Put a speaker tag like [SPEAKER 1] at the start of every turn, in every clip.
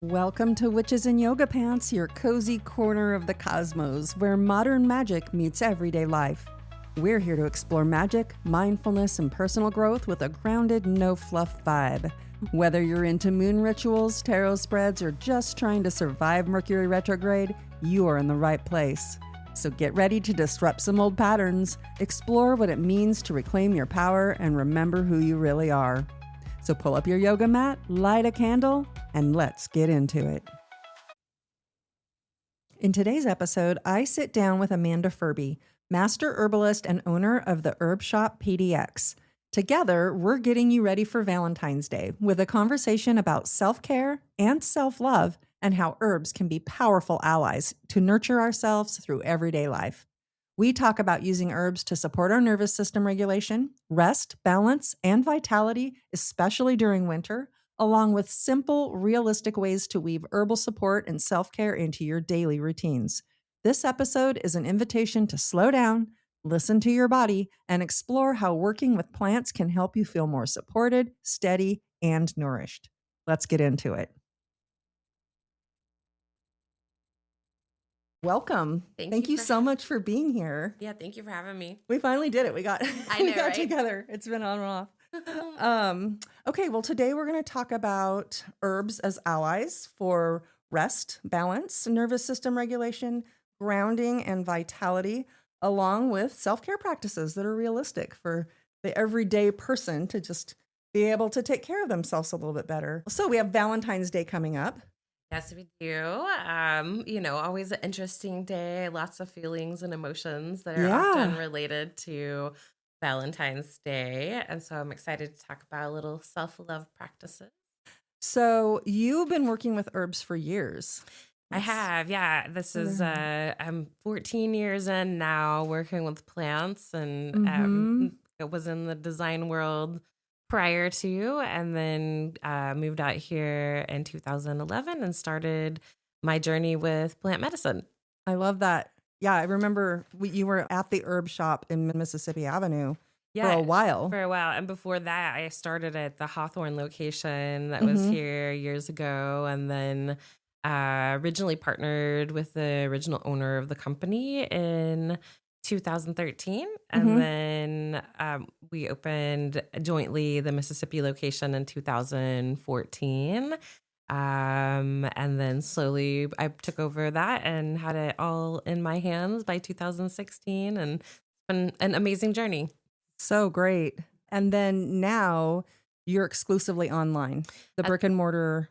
[SPEAKER 1] Welcome to Witches in Yoga Pants, your cozy corner of the cosmos where modern magic meets everyday life. We're here to explore magic, mindfulness, and personal growth with a grounded, no-fluff vibe. Whether you're into moon rituals, tarot spreads, or just trying to survive Mercury retrograde, you are in the right place. So get ready to disrupt some old patterns, explore what it means to reclaim your power, and remember who you really are. So pull up your yoga mat, light a candle, and let's get into it. In today's episode, I sit down with Amanda Furbee, master herbalist and owner of the Herb Shoppe PDX. Together, we're getting you ready for Valentine's Day with a conversation about self-care and self-love and how herbs can be powerful allies to nurture ourselves through everyday life. We talk about using herbs to support our nervous system regulation, rest, balance, and vitality, especially during winter, along with simple, realistic ways to weave herbal support and self-care into your daily routines. This episode is an invitation to slow down, listen to your body, and explore how working with plants can help you feel more supported, steady, and nourished. Let's get into it. Welcome. Thank you so much for being here.
[SPEAKER 2] Yeah, thank you for having me.
[SPEAKER 1] We finally did it. We got
[SPEAKER 2] right?
[SPEAKER 1] together. It's been on and off. Okay, well, today we're going to talk about herbs as allies for rest, balance, nervous system regulation, grounding, and vitality, along with self-care practices that are realistic for the everyday person to just be able to take care of themselves a little bit better. So we have Valentine's Day coming up.
[SPEAKER 2] Yes, we do. Always an interesting day. Lots of feelings and emotions that are often related to Valentine's Day. And so I'm excited to talk about a little self-love practices.
[SPEAKER 1] So you've been working with herbs for years.
[SPEAKER 2] I have, yeah. This is, I'm 14 years in now working with plants, and it was in the design world prior to, and then moved out here in 2011 and started my journey with plant medicine.
[SPEAKER 1] I love that. Yeah, I remember you were at the Herb Shoppe in Mississippi Avenue for a while.
[SPEAKER 2] And before that, I started at the Hawthorne location that was here years ago, and then originally partnered with the original owner of the company in 2013, and then we opened jointly the Mississippi location in 2014, and then slowly I took over that and had it all in my hands by 2016, and it's been an amazing journey.
[SPEAKER 1] So great. And then now you're exclusively online. The brick and mortar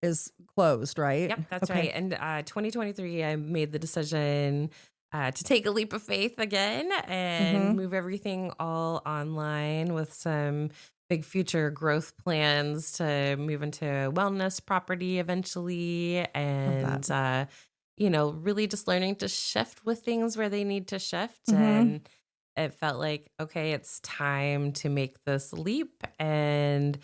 [SPEAKER 1] is closed, right?
[SPEAKER 2] Yep, that's right. And 2023, I made the decision to take a leap of faith again and move everything all online with some big future growth plans to move into wellness property eventually. And, really just learning to shift with things where they need to shift. And it felt like, okay, it's time to make this leap and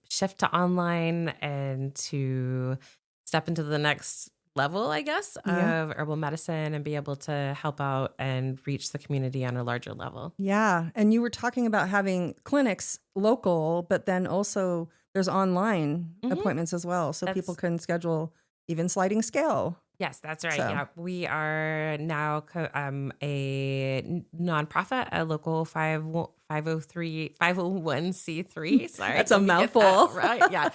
[SPEAKER 2] shift to online and to step into the next level, I guess, of herbal medicine and be able to help out and reach the community on a larger level.
[SPEAKER 1] Yeah. And you were talking about having clinics local, but then also there's online appointments as well. So people can schedule even sliding scale.
[SPEAKER 2] Yes, that's right. So. Yeah, we are now a nonprofit, a local 501c3. Sorry,
[SPEAKER 1] that's a mouthful,
[SPEAKER 2] right? Yeah,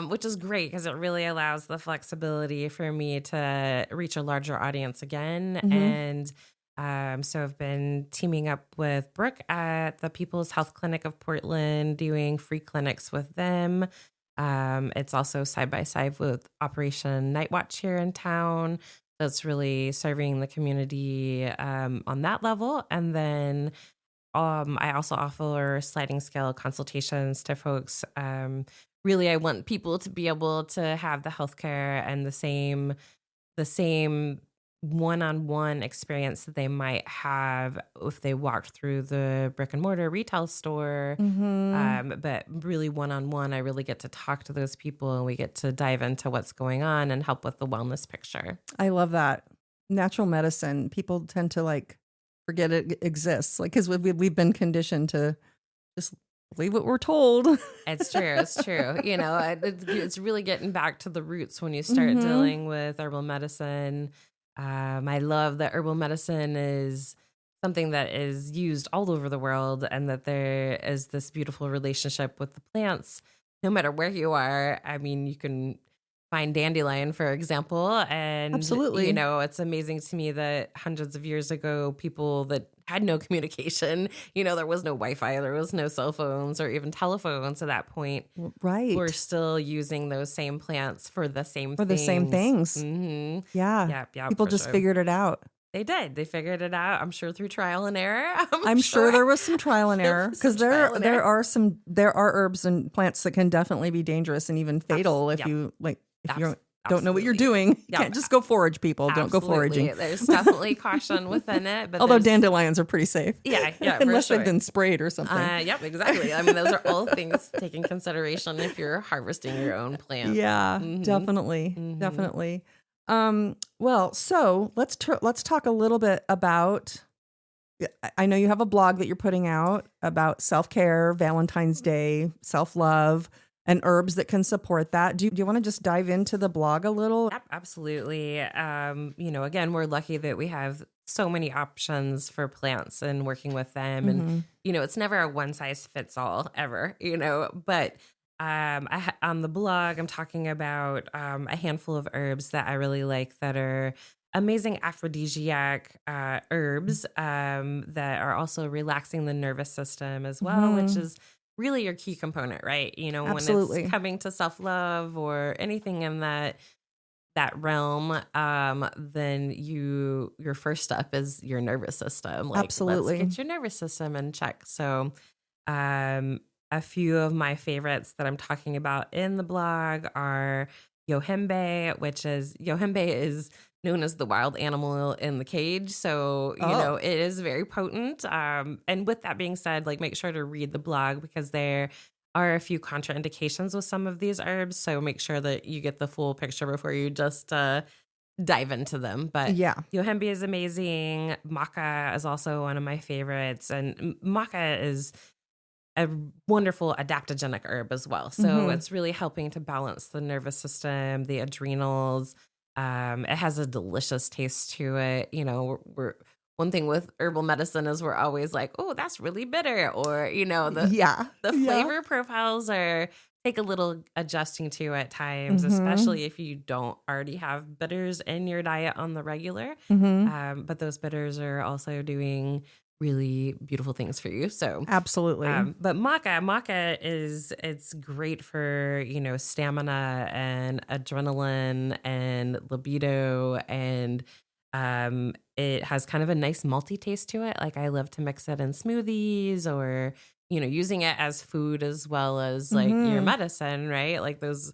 [SPEAKER 2] which is great because it really allows the flexibility for me to reach a larger audience again. And so I've been teaming up with Brooke at the People's Health Clinic of Portland, doing free clinics with them. It's also side by side with Operation Night Watch here in town. So it's really serving the community on that level. And then I also offer sliding scale consultations to folks. Really, I want people to be able to have the healthcare and the same one-on-one experience that they might have if they walked through the brick and mortar retail store. But really one-on-one, I really get to talk to those people and we get to dive into what's going on and help with the wellness picture.
[SPEAKER 1] I love that. Natural medicine, people tend to forget it exists. Because we've been conditioned to just believe what we're told.
[SPEAKER 2] It's true. It's true. It's really getting back to the roots when you start dealing with herbal medicine. I love that herbal medicine is something that is used all over the world, and that there is this beautiful relationship with the plants, no matter where you are. I mean, you can find dandelion, for example, and
[SPEAKER 1] Absolutely.
[SPEAKER 2] it's amazing to me that hundreds of years ago, people that had no communication, there was no Wi-Fi, there was no cell phones or even telephones at that point.
[SPEAKER 1] Right.
[SPEAKER 2] We're still using those same plants for the same
[SPEAKER 1] For the same things.
[SPEAKER 2] Mm-hmm.
[SPEAKER 1] Yeah.
[SPEAKER 2] Yeah.
[SPEAKER 1] People just figured it out.
[SPEAKER 2] They did. They figured it out. I'm sure through trial and error.
[SPEAKER 1] I'm sure there was some trial and error, because there are herbs and plants that can definitely be dangerous and even fatal if you don't know what you're doing. You can't just go forage, people. Don't go foraging.
[SPEAKER 2] There's definitely caution within it. But
[SPEAKER 1] although dandelions are pretty safe.
[SPEAKER 2] Yeah,
[SPEAKER 1] unless they've been sprayed or something.
[SPEAKER 2] Yep, exactly. I mean, those are all things to take in consideration if you're harvesting your own plants.
[SPEAKER 1] Yeah, definitely. Well, so let's talk a little bit about. I know you have a blog that you're putting out about self-care, Valentine's Day, self-love, and herbs that can support that. Do you want to just dive into the blog a little?
[SPEAKER 2] Yep, absolutely. Again, we're lucky that we have so many options for plants and working with them. And, it's never a one size fits all ever, but on the blog, I'm talking about a handful of herbs that I really like that are amazing aphrodisiac herbs that are also relaxing the nervous system as well, which is really your key component, right?
[SPEAKER 1] Absolutely.
[SPEAKER 2] When it's coming to self-love or anything in that realm, then your first step is your nervous system. Like,
[SPEAKER 1] absolutely.
[SPEAKER 2] Let's get your nervous system in check. So, a few of my favorites that I'm talking about in the blog are yohimbe, yohimbe is known as the wild animal in the cage. So, it is very potent. And with that being said, make sure to read the blog, because there are a few contraindications with some of these herbs. So make sure that you get the full picture before you just dive into them. But yohimbe is amazing. Maca is also one of my favorites. And maca is a wonderful adaptogenic herb as well. So it's really helping to balance the nervous system, the adrenals. It has a delicious taste to it. We're one thing with herbal medicine is we're always like, oh, that's really bitter, or the flavor profiles take a little adjusting to at times, especially if you don't already have bitters in your diet on the regular. But those bitters are also doing really beautiful things for you. So
[SPEAKER 1] absolutely.
[SPEAKER 2] But maca it's great for, stamina and adrenaline and libido, and it has kind of a nice malty taste to it. Like, I love to mix it in smoothies, or, using it as food as well as your medicine, right? Like, those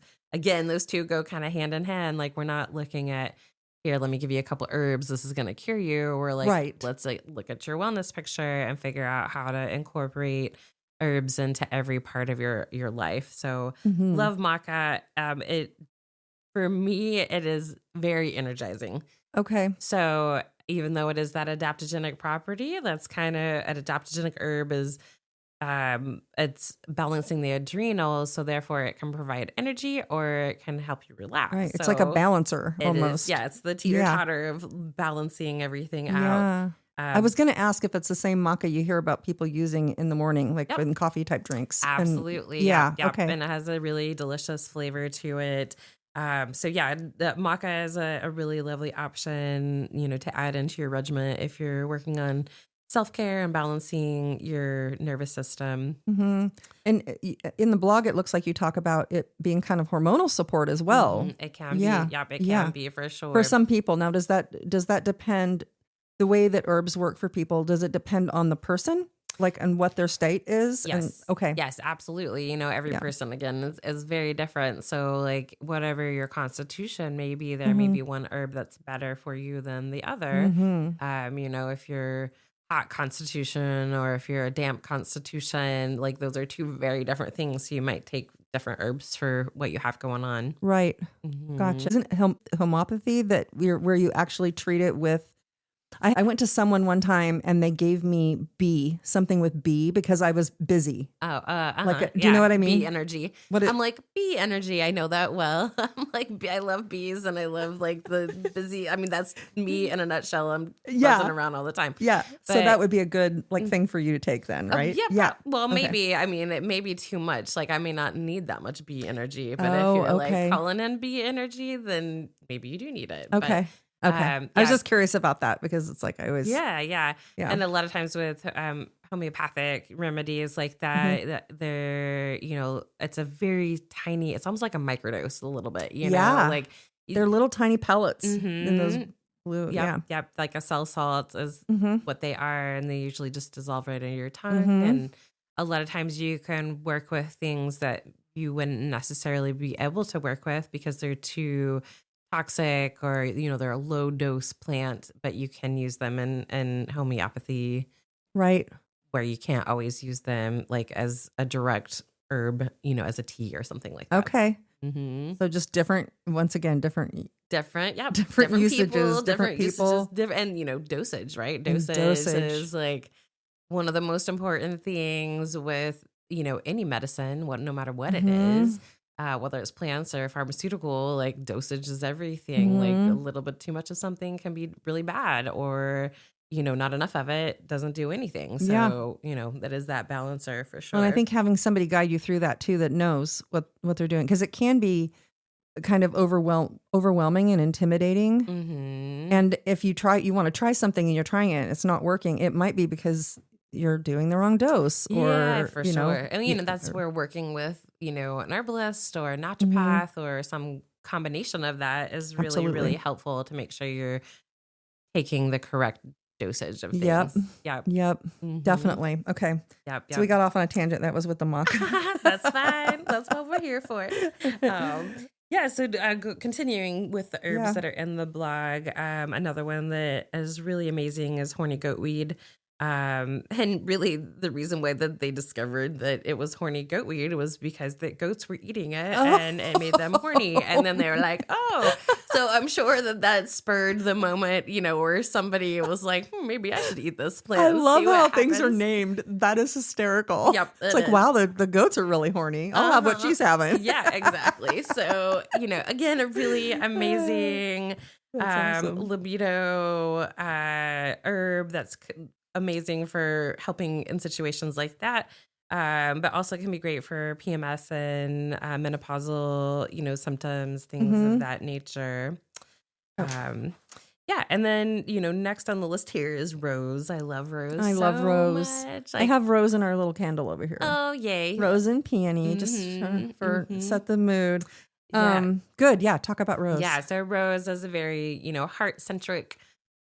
[SPEAKER 2] two go kind of hand in hand. Like, we're not looking at, here, let me give you a couple herbs, this is going to cure you. We're like, let's look at your wellness picture and figure out how to incorporate herbs into every part of your life. So love maca. For me, it is very energizing.
[SPEAKER 1] Okay.
[SPEAKER 2] So even though it is that adaptogenic property, that's kind of an adaptogenic herb is it's balancing the adrenals, so therefore it can provide energy or it can help you relax.
[SPEAKER 1] Right. It's like a balancer almost.
[SPEAKER 2] It's the teeter-totter of balancing everything out.
[SPEAKER 1] I was going to ask if it's the same maca you hear about people using in the morning, like in coffee type drinks.
[SPEAKER 2] Absolutely.
[SPEAKER 1] And, okay.
[SPEAKER 2] And it has a really delicious flavor to it. The maca is a really lovely option, to add into your regimen if you're working on self-care and balancing your nervous system.
[SPEAKER 1] And in the blog, it looks like you talk about it being kind of hormonal support as well.
[SPEAKER 2] It can be. Yep, it can be for sure.
[SPEAKER 1] For some people. Now, does that depend, the way that herbs work for people, does it depend on the person? Like, and what their state is?
[SPEAKER 2] Yes.
[SPEAKER 1] Okay.
[SPEAKER 2] Yes, absolutely. Every person, again, is very different. So, like, whatever your constitution may be, there may be one herb that's better for you than the other. If you're hot constitution or if you're a damp constitution, like, those are two very different things. So you might take different herbs for what you have going on.
[SPEAKER 1] Right. Gotcha. Isn't homeopathy where you actually treat it with I went to someone one time and they gave me something with B because I was busy.
[SPEAKER 2] Oh,
[SPEAKER 1] Do you know what I mean?
[SPEAKER 2] Bee energy.
[SPEAKER 1] What
[SPEAKER 2] I'm like, bee energy. I know that well. I'm like, I love bees and I love like the busy. I mean, that's me in a nutshell. I'm buzzing around all the time.
[SPEAKER 1] Yeah.
[SPEAKER 2] But,
[SPEAKER 1] so that would be a good thing for you to take then, right?
[SPEAKER 2] Yeah. Well, maybe. I mean, it may be too much. Like I may not need that much bee energy, but if you're like calling in bee energy, then maybe you do need it.
[SPEAKER 1] Okay.
[SPEAKER 2] But,
[SPEAKER 1] I was just curious about that because it's like I always.
[SPEAKER 2] Yeah. And a lot of times with homeopathic remedies like that, that they're, it's a very tiny, it's almost like a microdose a little bit, you know, like
[SPEAKER 1] they're little tiny pellets in those blue.
[SPEAKER 2] Yep. Like a cell salt is what they are. And they usually just dissolve right in your tongue. And a lot of times you can work with things that you wouldn't necessarily be able to work with because they're too toxic or, they're a low dose plant, but you can use them in homeopathy.
[SPEAKER 1] Right.
[SPEAKER 2] Where you can't always use them like as a direct herb, as a tea or something like that.
[SPEAKER 1] Okay. So just different
[SPEAKER 2] different
[SPEAKER 1] usages, different people.
[SPEAKER 2] And, dosage, right? Dosage is like one of the most important things with, any medicine, no matter what it is. Whether it's plants or pharmaceutical, like dosage is everything. Like a little bit too much of something can be really bad or, not enough of it doesn't do anything. So, that is that balancer for sure.
[SPEAKER 1] And I think having somebody guide you through that too, that knows what they're doing. Because it can be kind of overwhelming and intimidating. And if you want to try something and you're trying it and it's not working, it might be because you're doing the wrong dose or
[SPEAKER 2] for sure. And that's where working with, an herbalist or a naturopath or some combination of that is really, really helpful to make sure you're taking the correct dosage of things.
[SPEAKER 1] Yep. Definitely. Okay.
[SPEAKER 2] Yep.
[SPEAKER 1] So we got off on a tangent. That was with the mock.
[SPEAKER 2] That's fine. That's what we're here for. So continuing with the herbs that are in the blog, another one that is really amazing is horny goatweed. And really the reason why that they discovered that it was horny goatweed was because the goats were eating it and it made them horny. And then they were like, so I'm sure that spurred the moment, where somebody was like, maybe I should eat this plant.
[SPEAKER 1] I love how things are named. That is hysterical.
[SPEAKER 2] Yep.
[SPEAKER 1] It's like, wow, the goats are really horny. I'll have what she's having.
[SPEAKER 2] Yeah, exactly. So, again, a really amazing libido herb that's amazing for helping in situations like that, but also can be great for PMS and menopausal, symptoms, things of that nature. And then, next on the list here is rose. I love rose.
[SPEAKER 1] I love rose. I have rose in our little candle over here.
[SPEAKER 2] Oh, yay.
[SPEAKER 1] Rose and peony, just for set the mood. Good. Yeah. Talk about rose.
[SPEAKER 2] Yeah. So rose is a very, heart-centric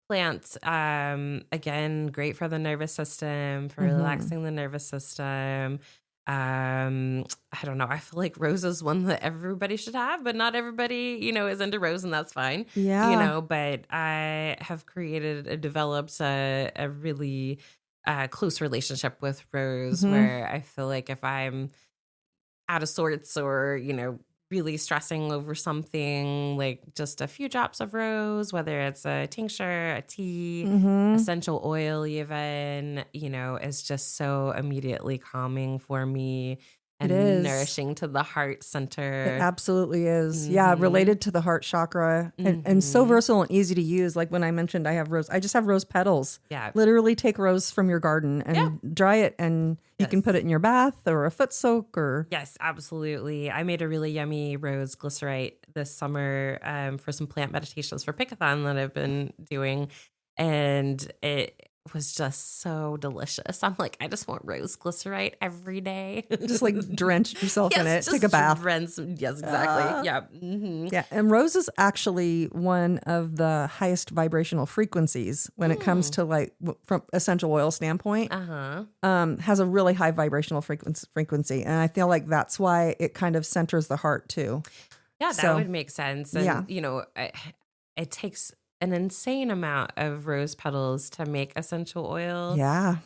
[SPEAKER 2] plant. Again, great for the nervous system, for relaxing the nervous system. I don't know. I feel like rose is one that everybody should have, but not everybody, is into rose, and that's fine.
[SPEAKER 1] Yeah.
[SPEAKER 2] But I have developed a really close relationship with rose where I feel like if I'm out of sorts or, really stressing over something, like just a few drops of rose, whether it's a tincture, a tea, essential oil even, is just so immediately calming for me and nourishing to the heart center.
[SPEAKER 1] It absolutely is. Yeah, related to the heart chakra and so versatile and easy to use. Like when I mentioned I have rose, I just have rose petals.
[SPEAKER 2] Yeah.
[SPEAKER 1] Literally take rose from your garden and dry it and you can put it in your bath or a foot soak or...
[SPEAKER 2] Yes, absolutely. I made a really yummy rose glycerite this summer for some plant meditations for Pickathon that I've been doing. And it was just so delicious. I'm like, I just want rose glycerite every day.
[SPEAKER 1] Just like drench yourself in it. Take a bath.
[SPEAKER 2] Yes, exactly. Yeah.
[SPEAKER 1] Yeah. And rose is actually one of the highest vibrational frequencies when it comes to like from essential oil standpoint. Has a really high vibrational frequency. And I feel like that's why it kind of centers the heart too.
[SPEAKER 2] Yeah, that would make sense. And, it takes an insane amount of rose petals to make essential oil.
[SPEAKER 1] Yeah.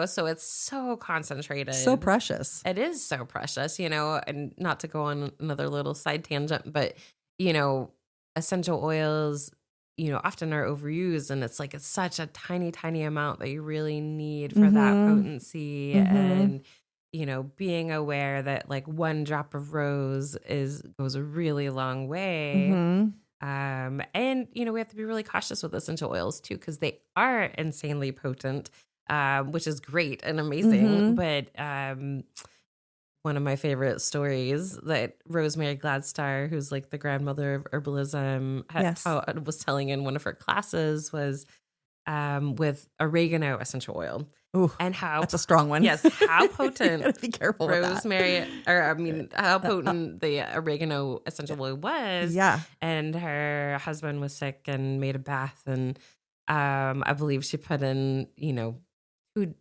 [SPEAKER 2] So it's so concentrated.
[SPEAKER 1] So precious.
[SPEAKER 2] It is so precious, and not to go on another little side tangent, but, essential oils, often are overused, and it's like it's such a tiny, tiny amount that you really need for that
[SPEAKER 1] Mm-hmm.
[SPEAKER 2] potency.
[SPEAKER 1] Mm-hmm.
[SPEAKER 2] And being aware that like one drop of rose goes a really long way.
[SPEAKER 1] Mm-hmm.
[SPEAKER 2] And we have to be really cautious with essential oils too, because they are insanely potent, which is great and amazing.
[SPEAKER 1] Mm-hmm.
[SPEAKER 2] But one of my favorite stories that Rosemary Gladstar, who's like the grandmother of herbalism,
[SPEAKER 1] Yes.
[SPEAKER 2] was telling in one of her classes was with oregano essential oil.
[SPEAKER 1] Ooh,
[SPEAKER 2] And how
[SPEAKER 1] that's a strong one.
[SPEAKER 2] Yes, how potent
[SPEAKER 1] Gotta be careful with that.
[SPEAKER 2] rosemary, or I mean, how potent the oregano essential oil was.
[SPEAKER 1] Yeah.
[SPEAKER 2] And her husband was sick and made a bath, and I believe she put in,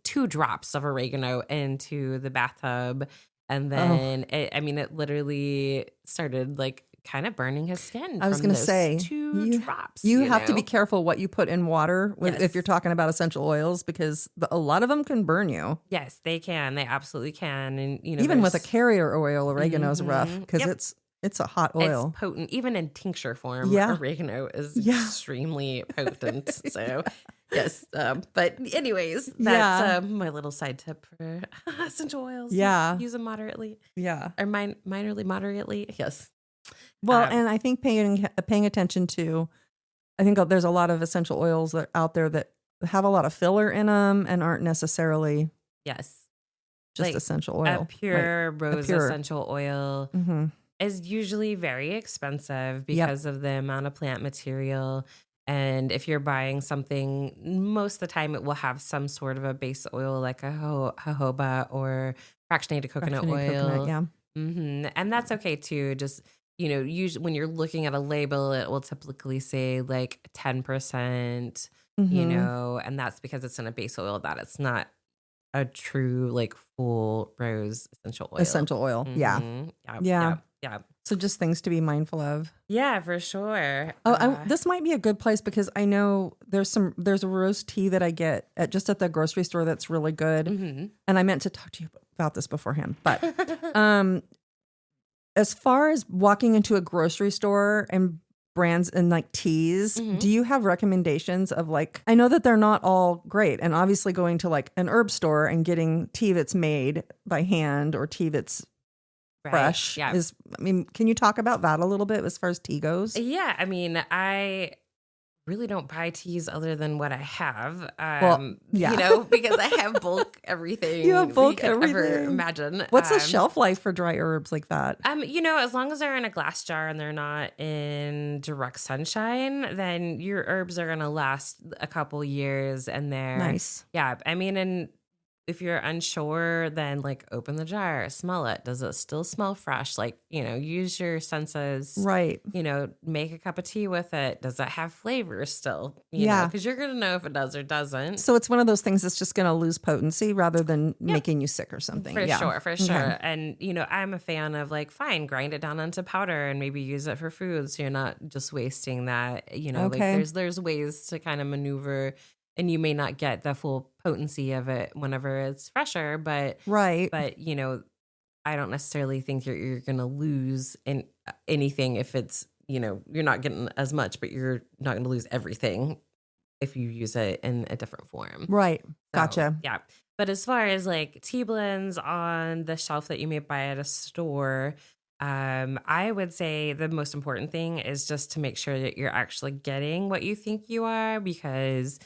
[SPEAKER 2] two drops of oregano into the bathtub, and then it literally started like kind of burning his skin.
[SPEAKER 1] I was
[SPEAKER 2] going to
[SPEAKER 1] say
[SPEAKER 2] two drops.
[SPEAKER 1] You have to be careful what you put in water if you're talking about essential oils, because a lot of them can burn you.
[SPEAKER 2] Yes, they can. They absolutely can. And
[SPEAKER 1] even with a carrier oil, oregano is rough because it's a hot oil.
[SPEAKER 2] It's potent. Even in tincture form, oregano is extremely potent. So yes. But anyways, that's my little side tip for essential oils.
[SPEAKER 1] Yeah.
[SPEAKER 2] Use them moderately.
[SPEAKER 1] Yeah.
[SPEAKER 2] Or minorly, moderately. Yes.
[SPEAKER 1] Well, and I think paying attention to, I think there's a lot of essential oils that out there that have a lot of filler in them and aren't necessarily just like essential oil.
[SPEAKER 2] A pure rose essential oil is usually very expensive because of the amount of plant material. And if you're buying something, most of the time it will have some sort of a base oil like a jojoba or fractionated coconut oil. And that's okay too. Just usually when you're looking at a label, it will typically say like 10%, and that's because it's in a base oil, that it's not a true like full rose essential oil. Yeah.
[SPEAKER 1] So just things to be mindful of.
[SPEAKER 2] Yeah, for sure.
[SPEAKER 1] This might be a good place because I know there's a rose tea that I get at the grocery store that's really good. And I meant to talk to you about this beforehand, but as far as walking into a grocery store and brands and like teas, do you have recommendations of like, I know that they're not all great, and obviously going to like an herb store and getting tea that's made by hand or tea that's fresh is, can you talk about that a little bit as far as tea goes?
[SPEAKER 2] Yeah. I really don't buy teas other than what I have. Because I have bulk everything.
[SPEAKER 1] You have bulk everything.
[SPEAKER 2] Ever imagine.
[SPEAKER 1] What's the shelf life for dry herbs like that?
[SPEAKER 2] As long as they're in a glass jar and they're not in direct sunshine, then your herbs are going to last a couple years, and they're
[SPEAKER 1] nice.
[SPEAKER 2] Yeah. And if you're unsure, then like open the jar, smell it. Does it still smell fresh? Like, use your senses.
[SPEAKER 1] Right.
[SPEAKER 2] Make a cup of tea with it. Does it have flavor still? Because you're going to know if it does or doesn't.
[SPEAKER 1] So it's one of those things that's just going to lose potency rather than making you sick or something.
[SPEAKER 2] For sure. Okay. And, I'm a fan of like, fine, grind it down into powder and maybe use it for food. So you're not just wasting that, like there's ways to kind of maneuver. And you may not get the full potency of it whenever it's fresher, but I don't necessarily think you're going to lose in anything if it's, you're not getting as much, but you're not going to lose everything if you use it in a different form.
[SPEAKER 1] Right. Gotcha.
[SPEAKER 2] Yeah. But as far as like tea blends on the shelf that you may buy at a store, I would say the most important thing is just to make sure that you're actually getting what you think you are, because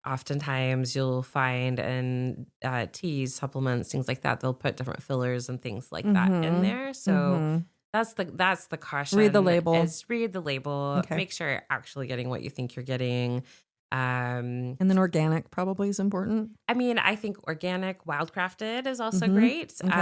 [SPEAKER 2] oftentimes you'll find in teas, supplements, things like that, they'll put different fillers and things like that in there. So that's the caution.
[SPEAKER 1] Read the label.
[SPEAKER 2] Read the label.
[SPEAKER 1] Okay.
[SPEAKER 2] Make sure you're actually getting what you think you're getting.
[SPEAKER 1] And then organic probably is important.
[SPEAKER 2] I think organic, wildcrafted is also great.
[SPEAKER 1] Okay.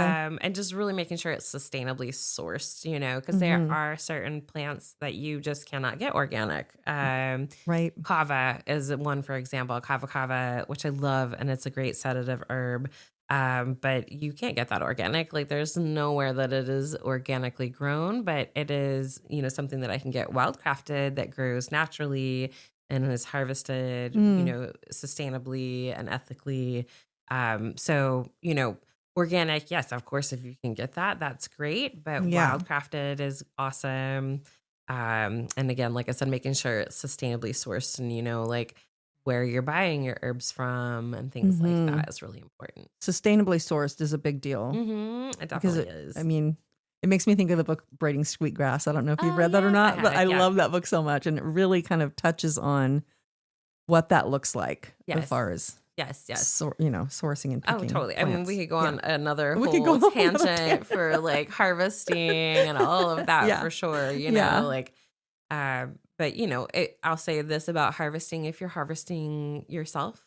[SPEAKER 2] And just really making sure it's sustainably sourced, because there are certain plants that you just cannot get organic.
[SPEAKER 1] Right.
[SPEAKER 2] Kava is one, for example, kava, which I love, and it's a great sedative herb. But you can't get that organic. Like there's nowhere that it is organically grown, but it is, something that I can get wildcrafted that grows naturally and is harvested, sustainably and ethically. So, organic, yes, of course, if you can get that, that's great. But wildcrafted is awesome. And again, like I said, making sure it's sustainably sourced and, like where you're buying your herbs from and things like that is really important.
[SPEAKER 1] Sustainably sourced is a big deal.
[SPEAKER 2] It definitely is.
[SPEAKER 1] I mean, it makes me think of the book Braiding Sweetgrass. I don't know if you've read that or
[SPEAKER 2] Yes,
[SPEAKER 1] not, but I
[SPEAKER 2] yeah.
[SPEAKER 1] love that book so much. And it really kind of touches on what that looks like as far as
[SPEAKER 2] yes.
[SPEAKER 1] sourcing and picking.
[SPEAKER 2] Oh, totally.
[SPEAKER 1] Plants.
[SPEAKER 2] I mean, we could go on another
[SPEAKER 1] We could
[SPEAKER 2] whole
[SPEAKER 1] go on
[SPEAKER 2] tangent for like harvesting and all of that for sure, but I'll say this about harvesting. If you're harvesting yourself,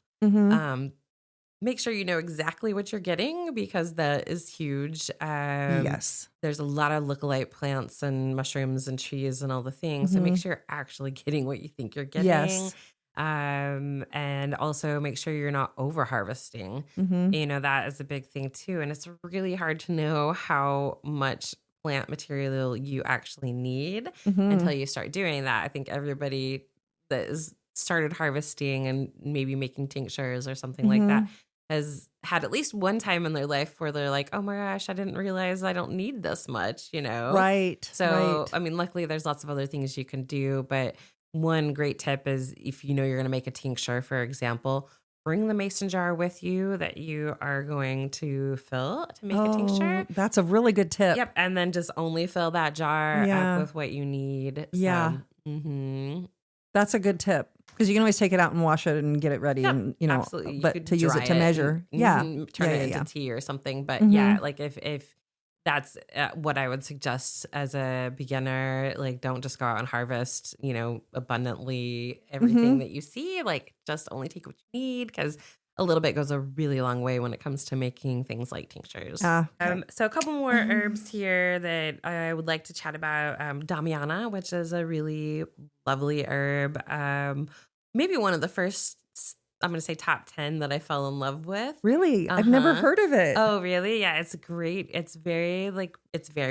[SPEAKER 2] make sure you know exactly what you're getting because that is huge.
[SPEAKER 1] Yes.
[SPEAKER 2] There's a lot of lookalike plants and mushrooms and trees and all the things. So make sure you're actually getting what you think you're getting.
[SPEAKER 1] Yes.
[SPEAKER 2] And also make sure you're not over harvesting. That is a big thing too. And it's really hard to know how much plant material you actually need until you start doing that. I think everybody that is started harvesting and maybe making tinctures or something like that has had at least one time in their life where they're like, oh my gosh, I didn't realize I don't need this much,
[SPEAKER 1] Right.
[SPEAKER 2] So, I mean, luckily there's lots of other things you can do, but one great tip is if you're going to make a tincture, for example, bring the mason jar with you that you are going to fill to make a tincture.
[SPEAKER 1] That's a really good tip.
[SPEAKER 2] Yep. And then just only fill that jar up with what you need.
[SPEAKER 1] Yeah.
[SPEAKER 2] So,
[SPEAKER 1] that's a good tip. Because you can always take it out and wash it and get it ready, and
[SPEAKER 2] absolutely.
[SPEAKER 1] But to use it to measure,
[SPEAKER 2] turn it into tea or something. But like if that's what I would suggest as a beginner, like don't just go out and harvest, abundantly everything that you see. Like just only take what you need because a little bit goes a really long way when it comes to making things like tinctures.
[SPEAKER 1] Okay.
[SPEAKER 2] So a couple more herbs here that I would like to chat about. Damiana, which is a really lovely herb. Maybe one of the first, I'm going to say top 10 that I fell in love with.
[SPEAKER 1] Really? I've never heard of it.
[SPEAKER 2] Oh, really? Yeah, it's great. It's very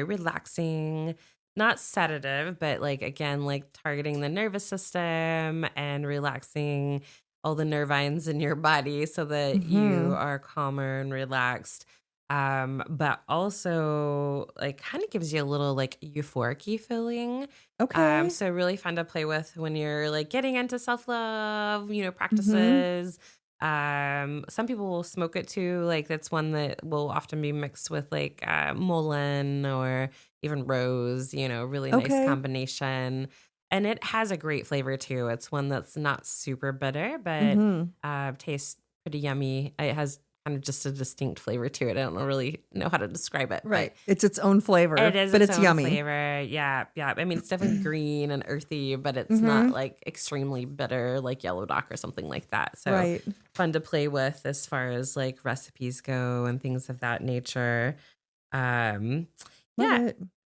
[SPEAKER 2] relaxing, not sedative, but again, targeting the nervous system and relaxing all the nervines in your body so that you are calmer and relaxed. But also kind of gives you a little euphoric-y feeling.
[SPEAKER 1] Okay.
[SPEAKER 2] So really fun to play with when you're getting into self-love, practices. Some people will smoke it too. That's one that will often be mixed with mullein or even rose, really nice combination. And it has a great flavor too. It's one that's not super bitter, but tastes pretty yummy. It has kind of just a distinct flavor to it. I don't really know how to describe it.
[SPEAKER 1] Right. It's its own flavor.
[SPEAKER 2] It is
[SPEAKER 1] but
[SPEAKER 2] its
[SPEAKER 1] it's
[SPEAKER 2] own
[SPEAKER 1] yummy.
[SPEAKER 2] flavor. Yeah. I mean, it's definitely green and earthy, but it's not extremely bitter like yellow dock or something like that. So fun to play with as far as recipes go and things of that nature.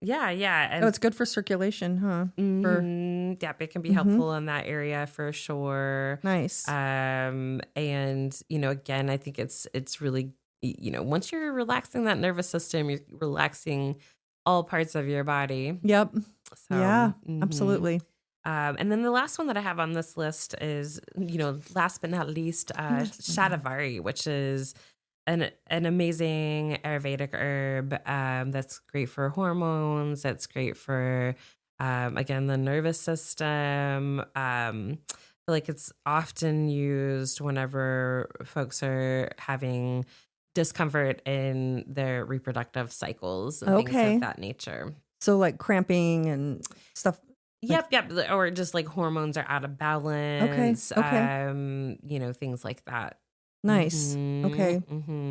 [SPEAKER 2] Yeah. And
[SPEAKER 1] it's good for circulation, huh?
[SPEAKER 2] Yeah, it can be helpful in that area for sure.
[SPEAKER 1] Nice.
[SPEAKER 2] And again, I think it's really, once you're relaxing that nervous system, you're relaxing all parts of your body.
[SPEAKER 1] Yep. So, yeah, absolutely.
[SPEAKER 2] And then the last one that I have on this list is, last but not least, Shatavari, which is an amazing Ayurvedic herb that's great for hormones. That's great for, again, the nervous system. I feel like it's often used whenever folks are having discomfort in their reproductive cycles and things of that nature.
[SPEAKER 1] So cramping and stuff.
[SPEAKER 2] Yep. Or just hormones are out of balance. Okay. Things like that.
[SPEAKER 1] Nice. Okay.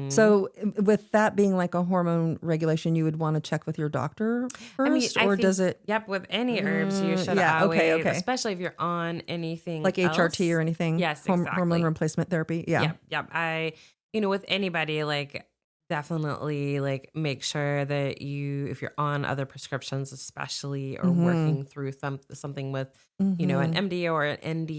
[SPEAKER 1] So with that being a hormone regulation, you would want to check with your doctor first, I think, does it?
[SPEAKER 2] Yep. With any herbs, you should always, especially if you're on anything
[SPEAKER 1] like
[SPEAKER 2] else.
[SPEAKER 1] HRT or anything.
[SPEAKER 2] Yes, exactly.
[SPEAKER 1] Hormone replacement therapy. Yeah.
[SPEAKER 2] Yep. With anybody, definitely make sure that if you're on other prescriptions, especially, or working through something with, an MD or an ND,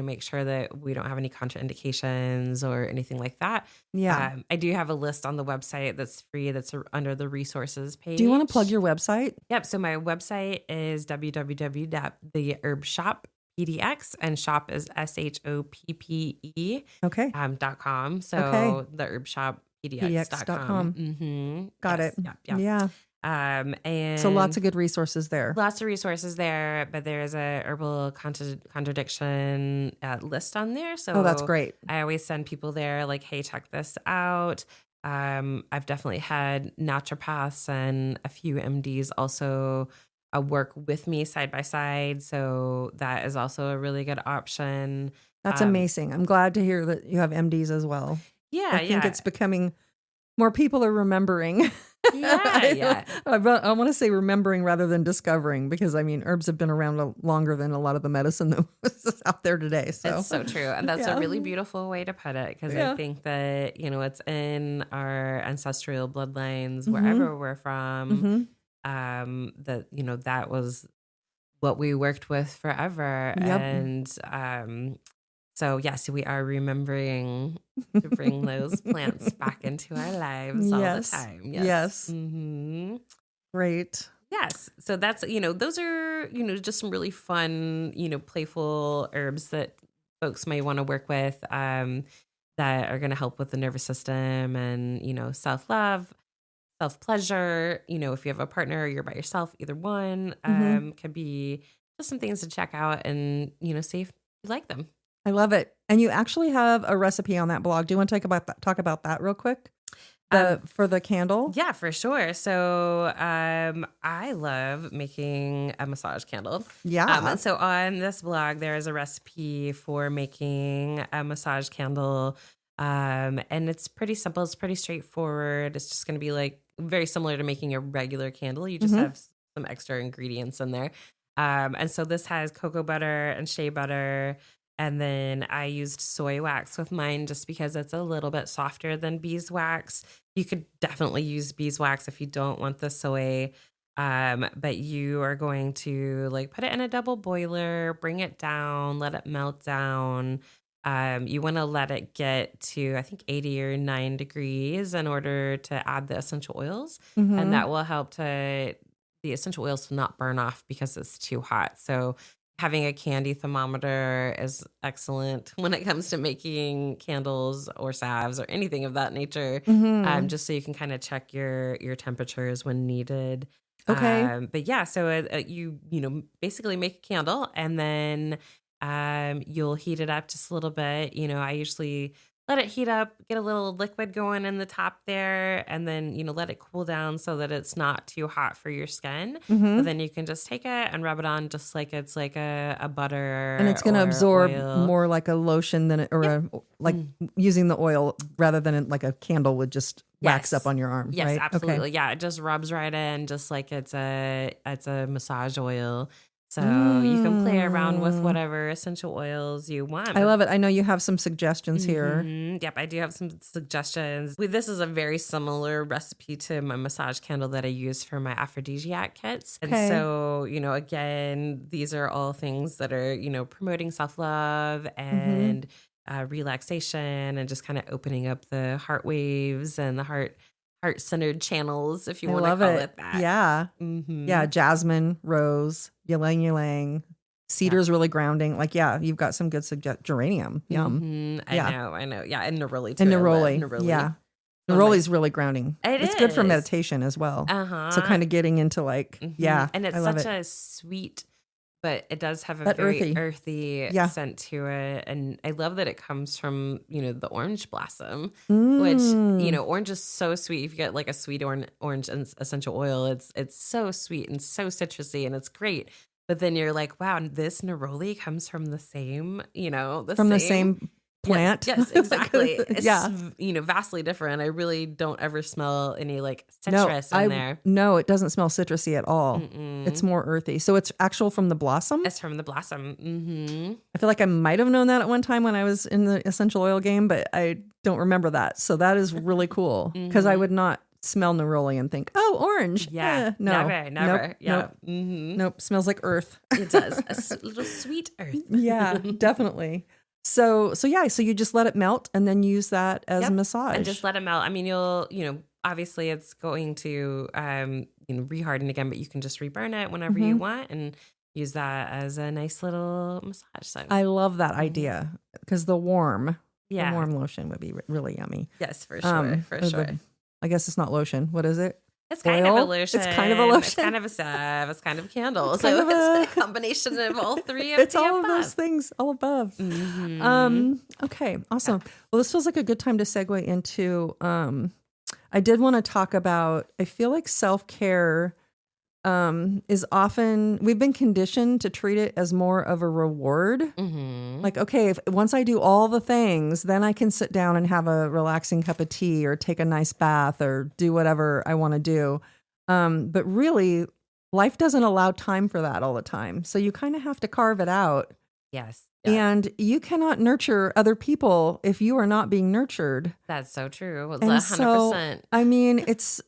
[SPEAKER 2] make sure that we don't have any contraindications or anything like that.
[SPEAKER 1] Yeah.
[SPEAKER 2] I do have a list on the website that's free. That's under the resources page.
[SPEAKER 1] Do you want to plug your website?
[SPEAKER 2] Yep. So my website is www.theherbshop PDX, and shop is SHOPPE.
[SPEAKER 1] Okay.
[SPEAKER 2] .com. So the Herb Shop PDX.com.
[SPEAKER 1] Got it.
[SPEAKER 2] Yep.
[SPEAKER 1] Yeah.
[SPEAKER 2] And
[SPEAKER 1] So lots of good resources there.
[SPEAKER 2] lots of resources there, but there's a herbal contradiction list on there. So
[SPEAKER 1] that's great.
[SPEAKER 2] I always send people there like, hey, check this out. I've definitely had naturopaths and a few MDs also work with me side by side. So that is also a really good option.
[SPEAKER 1] That's amazing. I'm glad to hear that you have MDs as well.
[SPEAKER 2] Yeah,
[SPEAKER 1] I think it's becoming more people are remembering.
[SPEAKER 2] Yeah.
[SPEAKER 1] I want to say remembering rather than discovering, because I mean, herbs have been around longer than a lot of the medicine that's out there today. So
[SPEAKER 2] it's so true. And that's a really beautiful way to put it, because I think that, it's in our ancestral bloodlines, wherever we're from, that, that was what we worked with forever.
[SPEAKER 1] Yep.
[SPEAKER 2] And so, yes, we are remembering to bring those plants back into our lives all the time.
[SPEAKER 1] Yes.
[SPEAKER 2] Mm-hmm.
[SPEAKER 1] Great.
[SPEAKER 2] Yes. So that's, those are, just some really fun, playful herbs that folks may want to work with that are going to help with the nervous system and, self-love, self-pleasure. If you have a partner or you're by yourself, either one can be just some things to check out and, see if you like them.
[SPEAKER 1] I love it. And you actually have a recipe on that blog. Do you want to talk about that real quick? For the candle?
[SPEAKER 2] Yeah, for sure. So I love making a massage candle.
[SPEAKER 1] Yeah.
[SPEAKER 2] And so on this blog, there is a recipe for making a massage candle. And it's pretty simple. It's pretty straightforward. It's just going to be like very similar to making a regular candle. You just have some extra ingredients in there. And so this has cocoa butter and shea butter. And then I used soy wax with mine just because it's a little bit softer than beeswax. You could definitely use beeswax if you don't want the soy. But you are going to put it in a double boiler, bring it down, let it melt down. You want to let it get to, I think, 80 or 9 degrees in order to add the essential oils. And that will help the essential oils to not burn off because it's too hot. So having a candy thermometer is excellent when it comes to making candles or salves or anything of that nature, just so you can kind of check your temperatures when needed.
[SPEAKER 1] Okay.
[SPEAKER 2] But yeah, so you basically make a candle and then you'll heat it up just a little bit. I usually let it heat up, get a little liquid going in the top there, and then, let it cool down so that it's not too hot for your skin. But then you can just take it and rub it on just like it's like a butter.
[SPEAKER 1] And it's going to absorb
[SPEAKER 2] oil.
[SPEAKER 1] more like a lotion than using the oil rather than like a candle would just wax up on your arm.
[SPEAKER 2] Yes,
[SPEAKER 1] right?
[SPEAKER 2] absolutely.
[SPEAKER 1] Okay.
[SPEAKER 2] Yeah, it just rubs right in just like it's a massage oil. So you can play around with whatever essential oils you want.
[SPEAKER 1] I love it. I know you have some suggestions here.
[SPEAKER 2] Yep, I do have some suggestions. This is a very similar recipe to my massage candle that I use for my aphrodisiac kits. And so, again, these are all things that are, promoting self-love and relaxation and just kind of opening up the heart waves and the heart-centered channels, if you want to call it that.
[SPEAKER 1] Yeah. Yeah. Jasmine, rose, ylang ylang. Cedar's really grounding. You've got some good geranium. Yum.
[SPEAKER 2] I know. Yeah. And neroli too.
[SPEAKER 1] And neroli. Yeah. Neroli's really grounding. It's good for meditation as well. So kind of getting into
[SPEAKER 2] and it's such a sweet, but it does have a very earthy scent to it. And I love that it comes from, the orange blossom, which, orange is so sweet. If you get a sweet orange essential oil, it's so sweet and so citrusy and it's great. But then you're like, wow, this neroli comes from the same, the same
[SPEAKER 1] plant.
[SPEAKER 2] Yes, exactly. It's, vastly different. I really don't ever smell any citrus in there.
[SPEAKER 1] No, it doesn't smell citrusy at all. It's more earthy. So it's actual from the blossom?
[SPEAKER 2] It's from the blossom.
[SPEAKER 1] I feel like I might have known that at one time when I was in the essential oil game, but I don't remember that. So that is really cool because I would not smell neroli and think, oh, orange.
[SPEAKER 2] Yeah.
[SPEAKER 1] No.
[SPEAKER 2] Never.
[SPEAKER 1] Nope,
[SPEAKER 2] Yeah.
[SPEAKER 1] Nope. Smells like earth.
[SPEAKER 2] It does. A little sweet earth.
[SPEAKER 1] Yeah, definitely. So you just let it melt and then use that as a massage.
[SPEAKER 2] And just let it melt. I mean, you'll, obviously it's going to, reharden again, but you can just reburn it whenever you want and use that as a nice little massage. So
[SPEAKER 1] I love that idea because the warm lotion would be really yummy.
[SPEAKER 2] Yes, for sure.
[SPEAKER 1] I guess it's not lotion. What is it?
[SPEAKER 2] It's kind of a
[SPEAKER 1] oil.
[SPEAKER 2] lotion.
[SPEAKER 1] It's kind of a lotion.
[SPEAKER 2] It's kind of a salve. It's kind of a candle.
[SPEAKER 1] It's
[SPEAKER 2] So
[SPEAKER 1] kind of
[SPEAKER 2] it's a combination of all three of
[SPEAKER 1] It's
[SPEAKER 2] the
[SPEAKER 1] all
[SPEAKER 2] above.
[SPEAKER 1] of those things, all above.
[SPEAKER 2] Mm-hmm.
[SPEAKER 1] Okay, awesome. Well, this feels like a good time to segue into, I did want to talk about, I feel like self-care is often, we've been conditioned to treat it as more of a reward.
[SPEAKER 2] Mm-hmm.
[SPEAKER 1] Like, okay, once I do all the things, then I can sit down and have a relaxing cup of tea or take a nice bath or do whatever I want to do. But really, life doesn't allow time for that all the time. So you kind of have to carve it out.
[SPEAKER 2] Yes. Yeah.
[SPEAKER 1] And you cannot nurture other people if you are not being nurtured.
[SPEAKER 2] That's so true. It's
[SPEAKER 1] And
[SPEAKER 2] 100%.
[SPEAKER 1] so, I mean, it's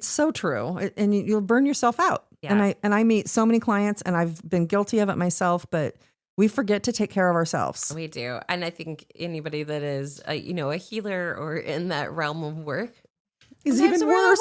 [SPEAKER 1] so true. And you'll burn yourself out.
[SPEAKER 2] Yeah.
[SPEAKER 1] And I meet so many clients, and I've been guilty of it myself, but we forget to take care of ourselves.
[SPEAKER 2] We do. And I think anybody that is, a healer or in that realm of work,
[SPEAKER 1] Is even worse.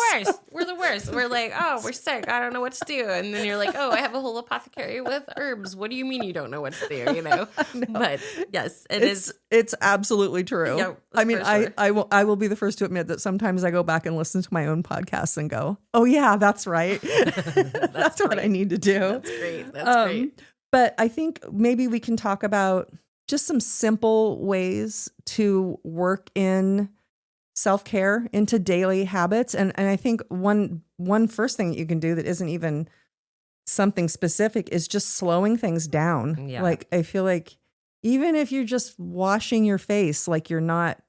[SPEAKER 2] We're the worst. We're like, oh, we're sick. I don't know what to do. And then you're like, oh, I have a whole apothecary with herbs. What do you mean you don't know what to do?
[SPEAKER 1] No.
[SPEAKER 2] But yes, it's
[SPEAKER 1] It's absolutely true.
[SPEAKER 2] Yeah,
[SPEAKER 1] I mean,
[SPEAKER 2] sure.
[SPEAKER 1] I will be the first to admit that sometimes I go back and listen to my own podcasts and go, oh yeah, that's right. That's what I need to do.
[SPEAKER 2] That's great. That's great.
[SPEAKER 1] But I think maybe we can talk about just some simple ways to work in self-care into daily habits. And I think one first thing that you can do that isn't even something specific is just slowing things down.
[SPEAKER 2] Yeah.
[SPEAKER 1] Like, I feel like even if you're just washing your face, like you're not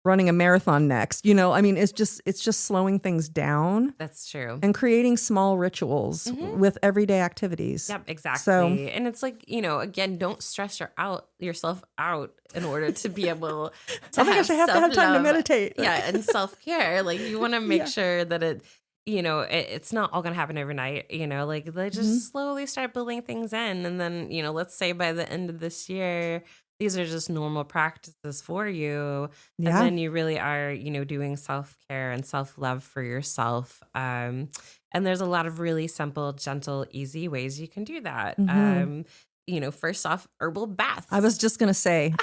[SPEAKER 1] running a marathon next, I mean, it's just slowing things down
[SPEAKER 2] That's true.
[SPEAKER 1] and creating small rituals with everyday activities.
[SPEAKER 2] Yep, exactly.
[SPEAKER 1] So,
[SPEAKER 2] and it's like, again, don't stress yourself out in order to be able to
[SPEAKER 1] oh my gosh, I have to have time to meditate.
[SPEAKER 2] Yeah, and self-care. Like, you want to make sure that it's not all going to happen overnight, like they just slowly start building things in. And then, let's say by the end of this year, these are just normal practices for you.
[SPEAKER 1] Yeah.
[SPEAKER 2] And then you really are, doing self-care and self-love for yourself. And there's a lot of really simple, gentle, easy ways you can do that. First off, herbal baths.
[SPEAKER 1] I was just going to say,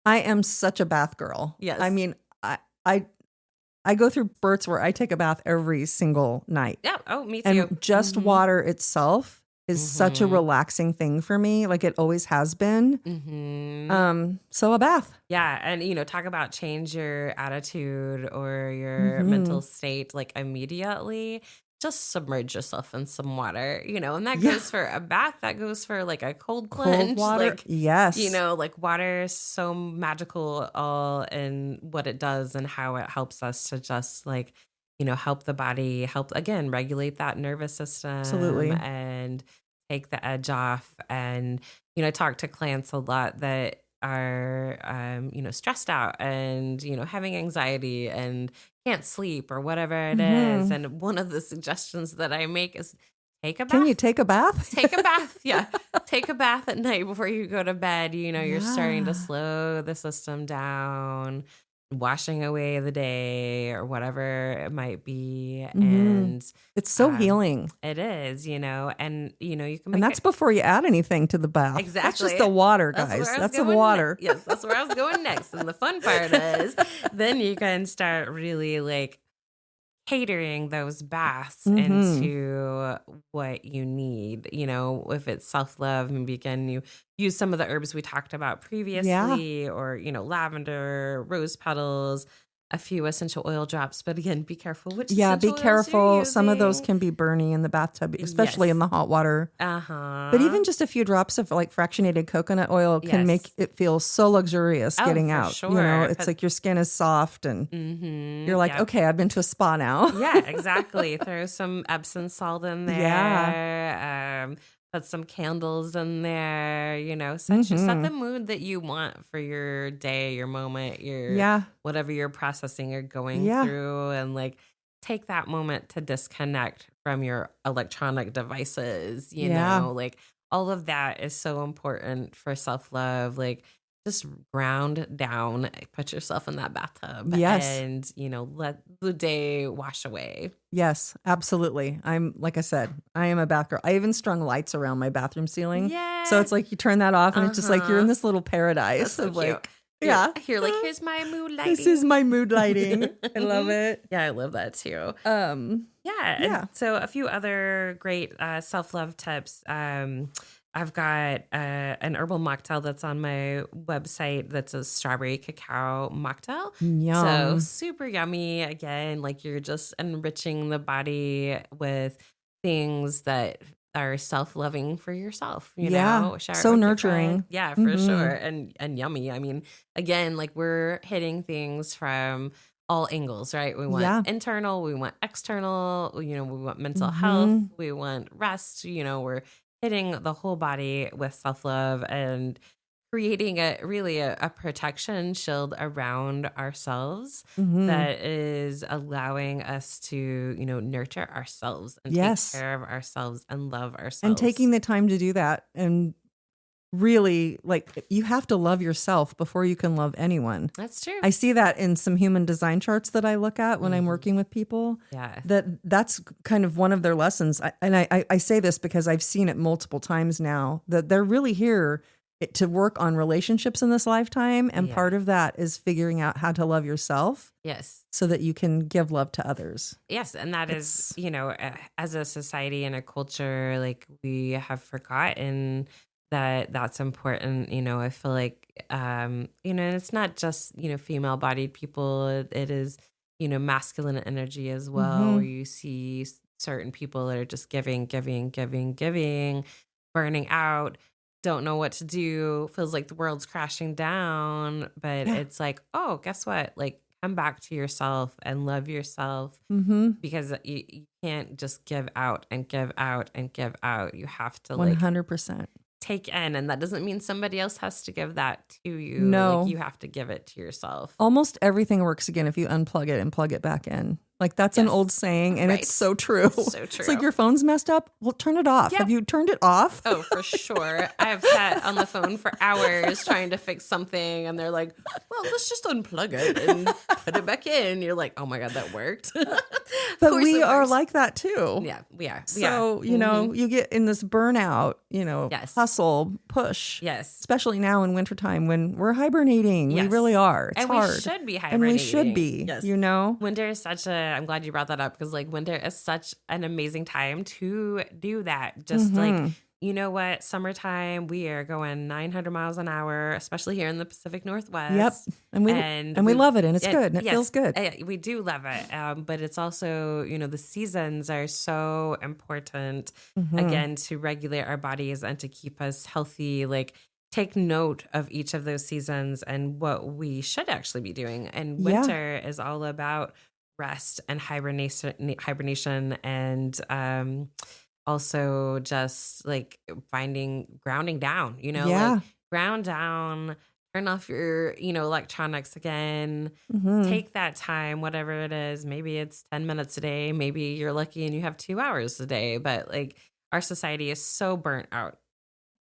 [SPEAKER 1] I am such a bath girl.
[SPEAKER 2] Yes.
[SPEAKER 1] I mean, I go through spurts where I take a bath every single night.
[SPEAKER 2] Yeah. Oh, me too.
[SPEAKER 1] And just water itself is such a relaxing thing for me. Like it always has been. So a bath.
[SPEAKER 2] Yeah. And, talk about change your attitude or your mental state like immediately. Just submerge yourself in some water, and that goes for a bath. That goes for like a cold plunge.
[SPEAKER 1] Cold water.
[SPEAKER 2] Like,
[SPEAKER 1] yes.
[SPEAKER 2] Like water is so magical all in what it does and how it helps us to just like, help the body, help again, regulate that nervous system.
[SPEAKER 1] Absolutely.
[SPEAKER 2] And take the edge off. And, I talk to clients a lot that are, stressed out and, having anxiety and can't sleep or whatever it is. And one of the suggestions that I make is take a bath.
[SPEAKER 1] Can you take a bath?
[SPEAKER 2] Take a bath. Yeah. Take a bath at night before you go to bed. You're starting to slow the system down, washing away the day or whatever it might be. And
[SPEAKER 1] it's so healing.
[SPEAKER 2] It is, and you can make
[SPEAKER 1] and that's before you add anything to the bath.
[SPEAKER 2] Exactly.
[SPEAKER 1] That's just the water, guys. That's the water.
[SPEAKER 2] Yes, that's where I was going next. And the fun part is then you can start really like catering those baths into what you need. If it's self-love, maybe again you use some of the herbs we talked about previously or lavender, rose petals, a few essential oil drops, but again, be careful which
[SPEAKER 1] be careful. Some of those can be burny in the bathtub, especially in the hot water. But even just a few drops of like fractionated coconut oil can make it feel so luxurious getting out.
[SPEAKER 2] Sure.
[SPEAKER 1] It's like your skin is soft and you're like, okay, I've been to a spa now.
[SPEAKER 2] Yeah, exactly. Throw some Epsom salt in there. Yeah. Put some candles in there, set the mood that you want for your day, your moment, your whatever you're processing or going through, and like take that moment to disconnect from your electronic devices, you know, like all of that is so important for self-love. Like just ground down, put yourself in that bathtub and, let the day wash away.
[SPEAKER 1] Yes, absolutely. Like I said, I am a bath girl. I even strung lights around my bathroom ceiling.
[SPEAKER 2] Yeah.
[SPEAKER 1] So it's like you turn that off and it's just like you're in this little paradise
[SPEAKER 2] so
[SPEAKER 1] of like Yeah.
[SPEAKER 2] You're like, here's my mood lighting.
[SPEAKER 1] This is my mood lighting. I love it.
[SPEAKER 2] Yeah, I love that too.
[SPEAKER 1] Yeah.
[SPEAKER 2] And so a few other great self-love tips. I've got an herbal mocktail that's on my website that's a strawberry cacao mocktail.
[SPEAKER 1] Yum.
[SPEAKER 2] So super yummy. Again, like you're just enriching the body with things that are self-loving for yourself, you know? Share it
[SPEAKER 1] so
[SPEAKER 2] with your
[SPEAKER 1] nurturing.
[SPEAKER 2] friend. Yeah, for sure. And yummy. I mean, again, like we're hitting things from all angles, right? We want internal, we want external, you know, we want mental health, we want rest, you know, we're hitting the whole body with self-love and creating a protection shield around ourselves that is allowing us to, you know, nurture ourselves and take care of ourselves and love ourselves.
[SPEAKER 1] And taking the time to do that. And really, like, you have to love yourself before you can love anyone.
[SPEAKER 2] That's true.
[SPEAKER 1] I see that in some human design charts that I look at when I'm working with people.
[SPEAKER 2] Yeah.
[SPEAKER 1] That's kind of one of their lessons. I say this because I've seen it multiple times now, that they're really here to work on relationships in this lifetime. And part of that is figuring out how to love yourself.
[SPEAKER 2] Yes.
[SPEAKER 1] So that you can give love to others.
[SPEAKER 2] Yes. And that is, you know, as a society and a culture, like we have forgotten that that's important. You know, I feel like, you know, and it's not just, you know, female bodied people. It is, you know, masculine energy as well, where you see certain people that are just giving, burning out, don't know what to do, feels like the world's crashing down. But it's like, oh, guess what? Like, come back to yourself and love yourself because you can't just give out and give out and give out. You have to
[SPEAKER 1] 100%.
[SPEAKER 2] Take in, and that doesn't mean somebody else has to give that to you.
[SPEAKER 1] No,
[SPEAKER 2] like you have to give it to yourself.
[SPEAKER 1] Almost everything works again if you unplug it and plug it back in. Like that's an old saying, and it's so true.
[SPEAKER 2] So true.
[SPEAKER 1] It's like your phone's messed up. Well, turn it off. Have you turned it off?
[SPEAKER 2] Oh, for sure. I've sat on the phone for hours trying to fix something, and they're like, "Well, let's just unplug it and put it back in." You're like, "Oh my god, that worked."
[SPEAKER 1] But we are like that too.
[SPEAKER 2] Yeah, we are.
[SPEAKER 1] So you know, you get in this burnout. You know, hustle, push.
[SPEAKER 2] Yes.
[SPEAKER 1] Especially now in wintertime when we're hibernating. We really are. It's hard.
[SPEAKER 2] We should be hibernating.
[SPEAKER 1] And we should be. Yes. You know,
[SPEAKER 2] winter is such a. I'm glad you brought that up because like winter is such an amazing time to do that. Just like, you know what, summertime, we are going 900 miles an hour, especially here in the Pacific Northwest.
[SPEAKER 1] Yep. And we love it, and it's good, and it feels good.
[SPEAKER 2] We do love it. But it's also, you know, the seasons are so important, again, to regulate our bodies and to keep us healthy. Like, take note of each of those seasons and what we should actually be doing. And winter is all about rest and hibernation and also just like grounding down, you know, like ground down, turn off your, you know, electronics again, take that time, whatever it is. Maybe it's 10 minutes a day. Maybe you're lucky and you have 2 hours a day, but like our society is so burnt out.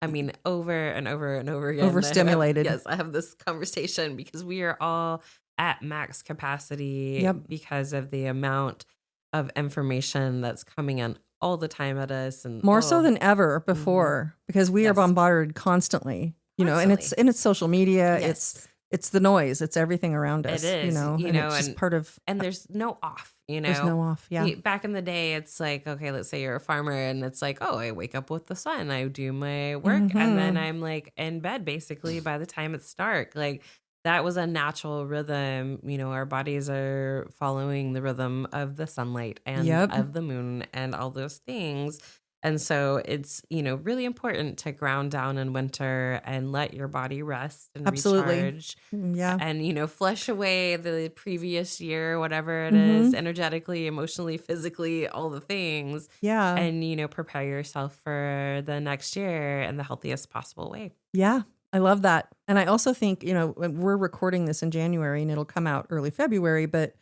[SPEAKER 2] I mean, over and over and over again.
[SPEAKER 1] Overstimulated.
[SPEAKER 2] I have this conversation because we are all at max capacity because of the amount of information that's coming in all the time at us, and
[SPEAKER 1] more so than ever before, because we are bombarded constantly, you know, and it's social media, it's the noise, it's everything around us. It is, you know, it's just part of,
[SPEAKER 2] and there's no off, you know,
[SPEAKER 1] there's no off.
[SPEAKER 2] Back in the day, it's like, okay, let's say you're a farmer and it's like, oh, I wake up with the sun, I do my work, and then I'm like in bed basically by the time it's dark. Like, that was a natural rhythm. You know, our bodies are following the rhythm of the sunlight and of the moon and all those things. And so it's, you know, really important to ground down in winter and let your body rest and recharge.
[SPEAKER 1] Yeah.
[SPEAKER 2] And, you know, flush away the previous year, whatever it is, energetically, emotionally, physically, all the things.
[SPEAKER 1] Yeah.
[SPEAKER 2] And, you know, prepare yourself for the next year in the healthiest possible way.
[SPEAKER 1] Yeah. I love that. And I also think, you know, we're recording this in January and it'll come out early February, but,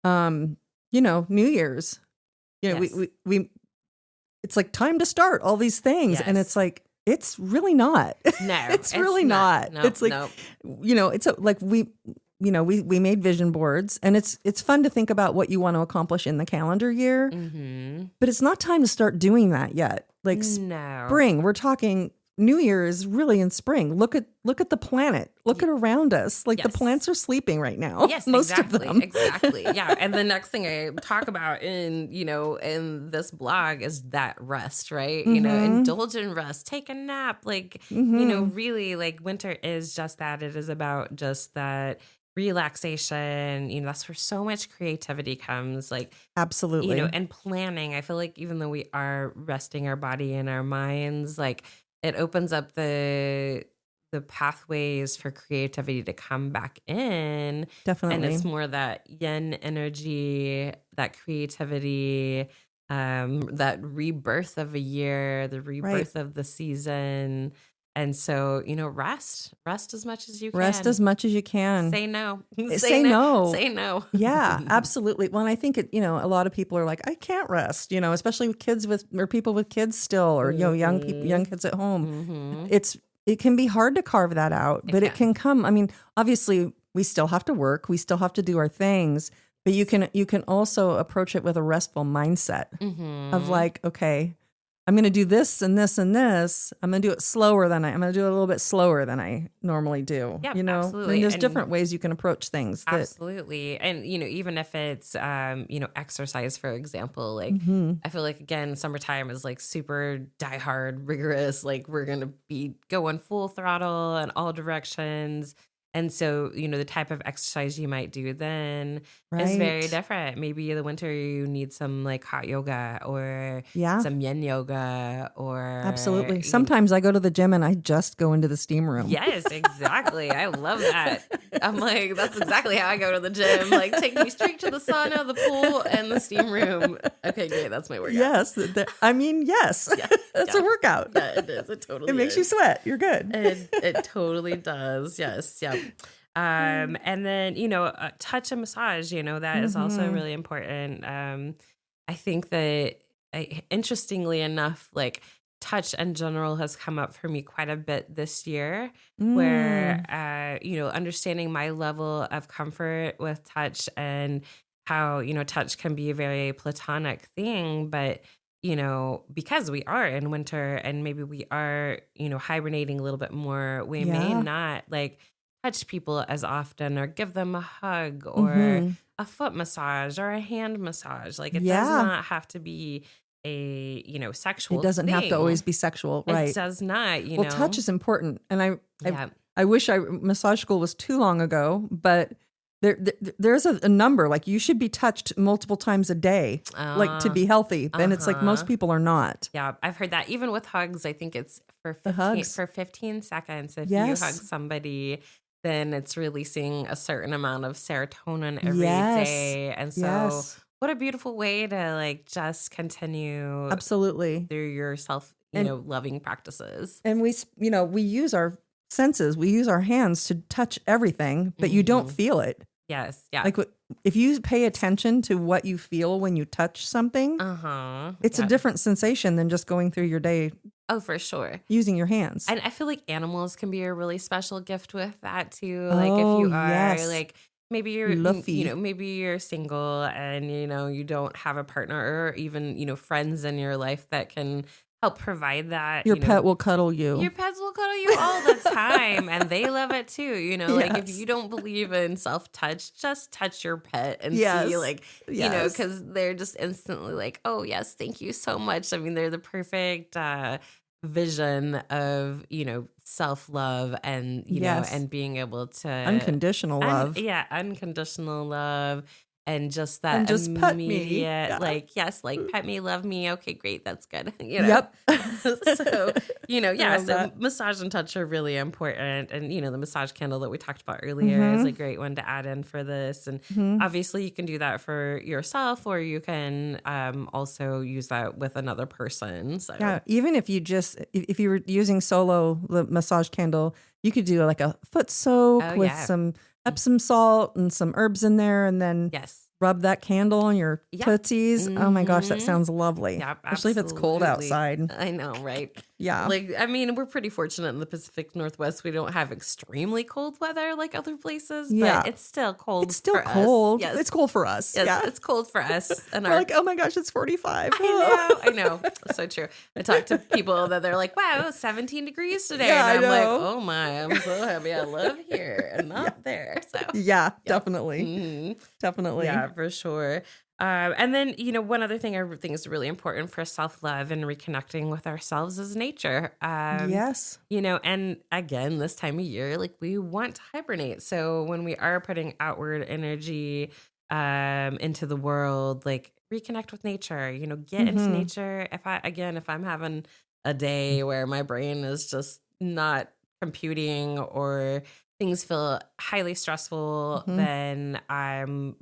[SPEAKER 1] you know, New Year's, you know, we it's like time to start all these things. And it's like, it's really not.
[SPEAKER 2] No,
[SPEAKER 1] it's really not.
[SPEAKER 2] Nope,
[SPEAKER 1] it's like, you know, it's like we made vision boards, and it's fun to think about what you want to accomplish in the calendar year, but it's not time to start doing that yet. Like spring, we're talking New Year is really in spring. Look at the planet. Look at around us. Like the plants are sleeping right now.
[SPEAKER 2] Yes,
[SPEAKER 1] most
[SPEAKER 2] exactly,
[SPEAKER 1] of them.
[SPEAKER 2] Exactly. Yeah. And the next thing I talk about in this blog is that rest, right? Indulge in rest, take a nap. Like, really like winter is just that. It is about just that relaxation. That's where so much creativity comes. Like,
[SPEAKER 1] absolutely.
[SPEAKER 2] And planning. I feel like even though we are resting our body and our minds, like it opens up the pathways for creativity to come back in.
[SPEAKER 1] Definitely.
[SPEAKER 2] And it's more that yin energy, that creativity, that rebirth of a year, the rebirth of the season. And so, rest as much as you can.
[SPEAKER 1] Rest as much as you can.
[SPEAKER 2] Say no.
[SPEAKER 1] Say no.
[SPEAKER 2] Say no.
[SPEAKER 1] Yeah, absolutely. Well, and I think a lot of people are like, I can't rest, especially with kids or people with kids still, or, young kids at home. It can be hard to carve that out, but it can come. I mean, obviously we still have to work. We still have to do our things, but you can also approach it with a restful mindset of like, okay, I'm going to do this and this and this. I'm going to do it slower I'm going to do it a little bit slower than I normally do.
[SPEAKER 2] Yeah,
[SPEAKER 1] absolutely. And there's different ways you can approach things.
[SPEAKER 2] Absolutely. And, even if it's, exercise, for example, like I feel like, again, summertime is like super diehard, rigorous. Like we're going to be going full throttle in all directions. And so, the type of exercise you might do then is very different. Maybe in the winter you need some like hot yoga or some yin yoga or...
[SPEAKER 1] Absolutely. Sometimes I go to the gym and I just go into the steam room.
[SPEAKER 2] Yes, exactly. I love that. I'm like, that's exactly how I go to the gym. Like take me straight to the sauna, the pool, and the steam room. Okay, great. That's my workout.
[SPEAKER 1] Yes. Yes. Yeah, that's a workout.
[SPEAKER 2] Yeah, it is. It totally
[SPEAKER 1] makes you sweat. You're good.
[SPEAKER 2] It totally does. Yes. Yeah. And then, touch and massage, that is also really important. I think that interestingly enough, like touch in general has come up for me quite a bit this year where, understanding my level of comfort with touch and how, touch can be a very platonic thing, but because we are in winter and maybe we are, hibernating a little bit more, we may not like touch people as often or give them a hug or a foot massage or a hand massage. Like it does not have to be a, sexual
[SPEAKER 1] It doesn't
[SPEAKER 2] thing.
[SPEAKER 1] have to always be sexual, right?
[SPEAKER 2] It does not,
[SPEAKER 1] Well, touch is important. And I wish massage school was too long ago, but there's a number, like you should be touched multiple times a day, like to be healthy. And it's like most people are not.
[SPEAKER 2] Yeah, I've heard that. Even with hugs, I think it's for 15 seconds. If you hug somebody, then it's releasing a certain amount of serotonin every day. And so what a beautiful way to like just continue
[SPEAKER 1] absolutely
[SPEAKER 2] through your self, loving practices.
[SPEAKER 1] And we use our senses, we use our hands to touch everything, but you don't feel it.
[SPEAKER 2] Yes. Yeah.
[SPEAKER 1] Like if you pay attention to what you feel when you touch something, it's a different sensation than just going through your day.
[SPEAKER 2] Oh, for sure.
[SPEAKER 1] Using your hands.
[SPEAKER 2] And I feel like animals can be a really special gift with that too. Like if you are like, maybe you're, maybe you're single and, you don't have a partner or even, friends in your life that can help provide that.
[SPEAKER 1] Your pet will cuddle you.
[SPEAKER 2] Your pets will cuddle you all the time and they love it too. Like if you don't believe in self-touch, just touch your pet and see like, because they're just instantly like, oh yes, thank you so much. I mean, they're the perfect vision of, self-love and, and being able to
[SPEAKER 1] unconditional love.
[SPEAKER 2] Unconditional love. And just that
[SPEAKER 1] just pet
[SPEAKER 2] immediate,
[SPEAKER 1] me.
[SPEAKER 2] like, pet me, love me. Okay, great. That's good.
[SPEAKER 1] Yep.
[SPEAKER 2] So, so massage and touch are really important. And, the massage candle that we talked about earlier is a great one to add in for this. And obviously you can do that for yourself or you can also use that with another person. So
[SPEAKER 1] even if if you were using solo the massage candle, you could do like a foot soak with some Epsom salt and some herbs in there, and then rub that candle on your tootsies. Oh my gosh, that sounds lovely.
[SPEAKER 2] Yep,
[SPEAKER 1] especially if it's cold outside.
[SPEAKER 2] I know, right?
[SPEAKER 1] Yeah.
[SPEAKER 2] Like, I mean, we're pretty fortunate in the Pacific Northwest. We don't have extremely cold weather like other places,
[SPEAKER 1] Yeah.
[SPEAKER 2] but it's still cold.
[SPEAKER 1] It's still
[SPEAKER 2] for
[SPEAKER 1] cold.
[SPEAKER 2] Us. Yes.
[SPEAKER 1] It's cold for us.
[SPEAKER 2] Yes,
[SPEAKER 1] Yeah.
[SPEAKER 2] it's cold for us. And
[SPEAKER 1] We're like, oh my gosh, it's 45.
[SPEAKER 2] I know. So true. I talk to people that they're like, wow, it was 17 degrees today.
[SPEAKER 1] Yeah,
[SPEAKER 2] and I'm
[SPEAKER 1] I
[SPEAKER 2] like,
[SPEAKER 1] know.
[SPEAKER 2] oh my, I'm so happy I live here and not there. So
[SPEAKER 1] Yeah, definitely.
[SPEAKER 2] Mhm.
[SPEAKER 1] Definitely.
[SPEAKER 2] Yeah, for sure. And then, one other thing I think is really important for self-love and reconnecting with ourselves is nature.
[SPEAKER 1] Yes.
[SPEAKER 2] And again, this time of year, like we want to hibernate. So when we are putting outward energy into the world, like reconnect with nature, get into
[SPEAKER 1] Mhm.
[SPEAKER 2] nature. If I'm having a day where my brain is just not computing or things feel highly stressful,
[SPEAKER 1] Mhm.
[SPEAKER 2] then I'm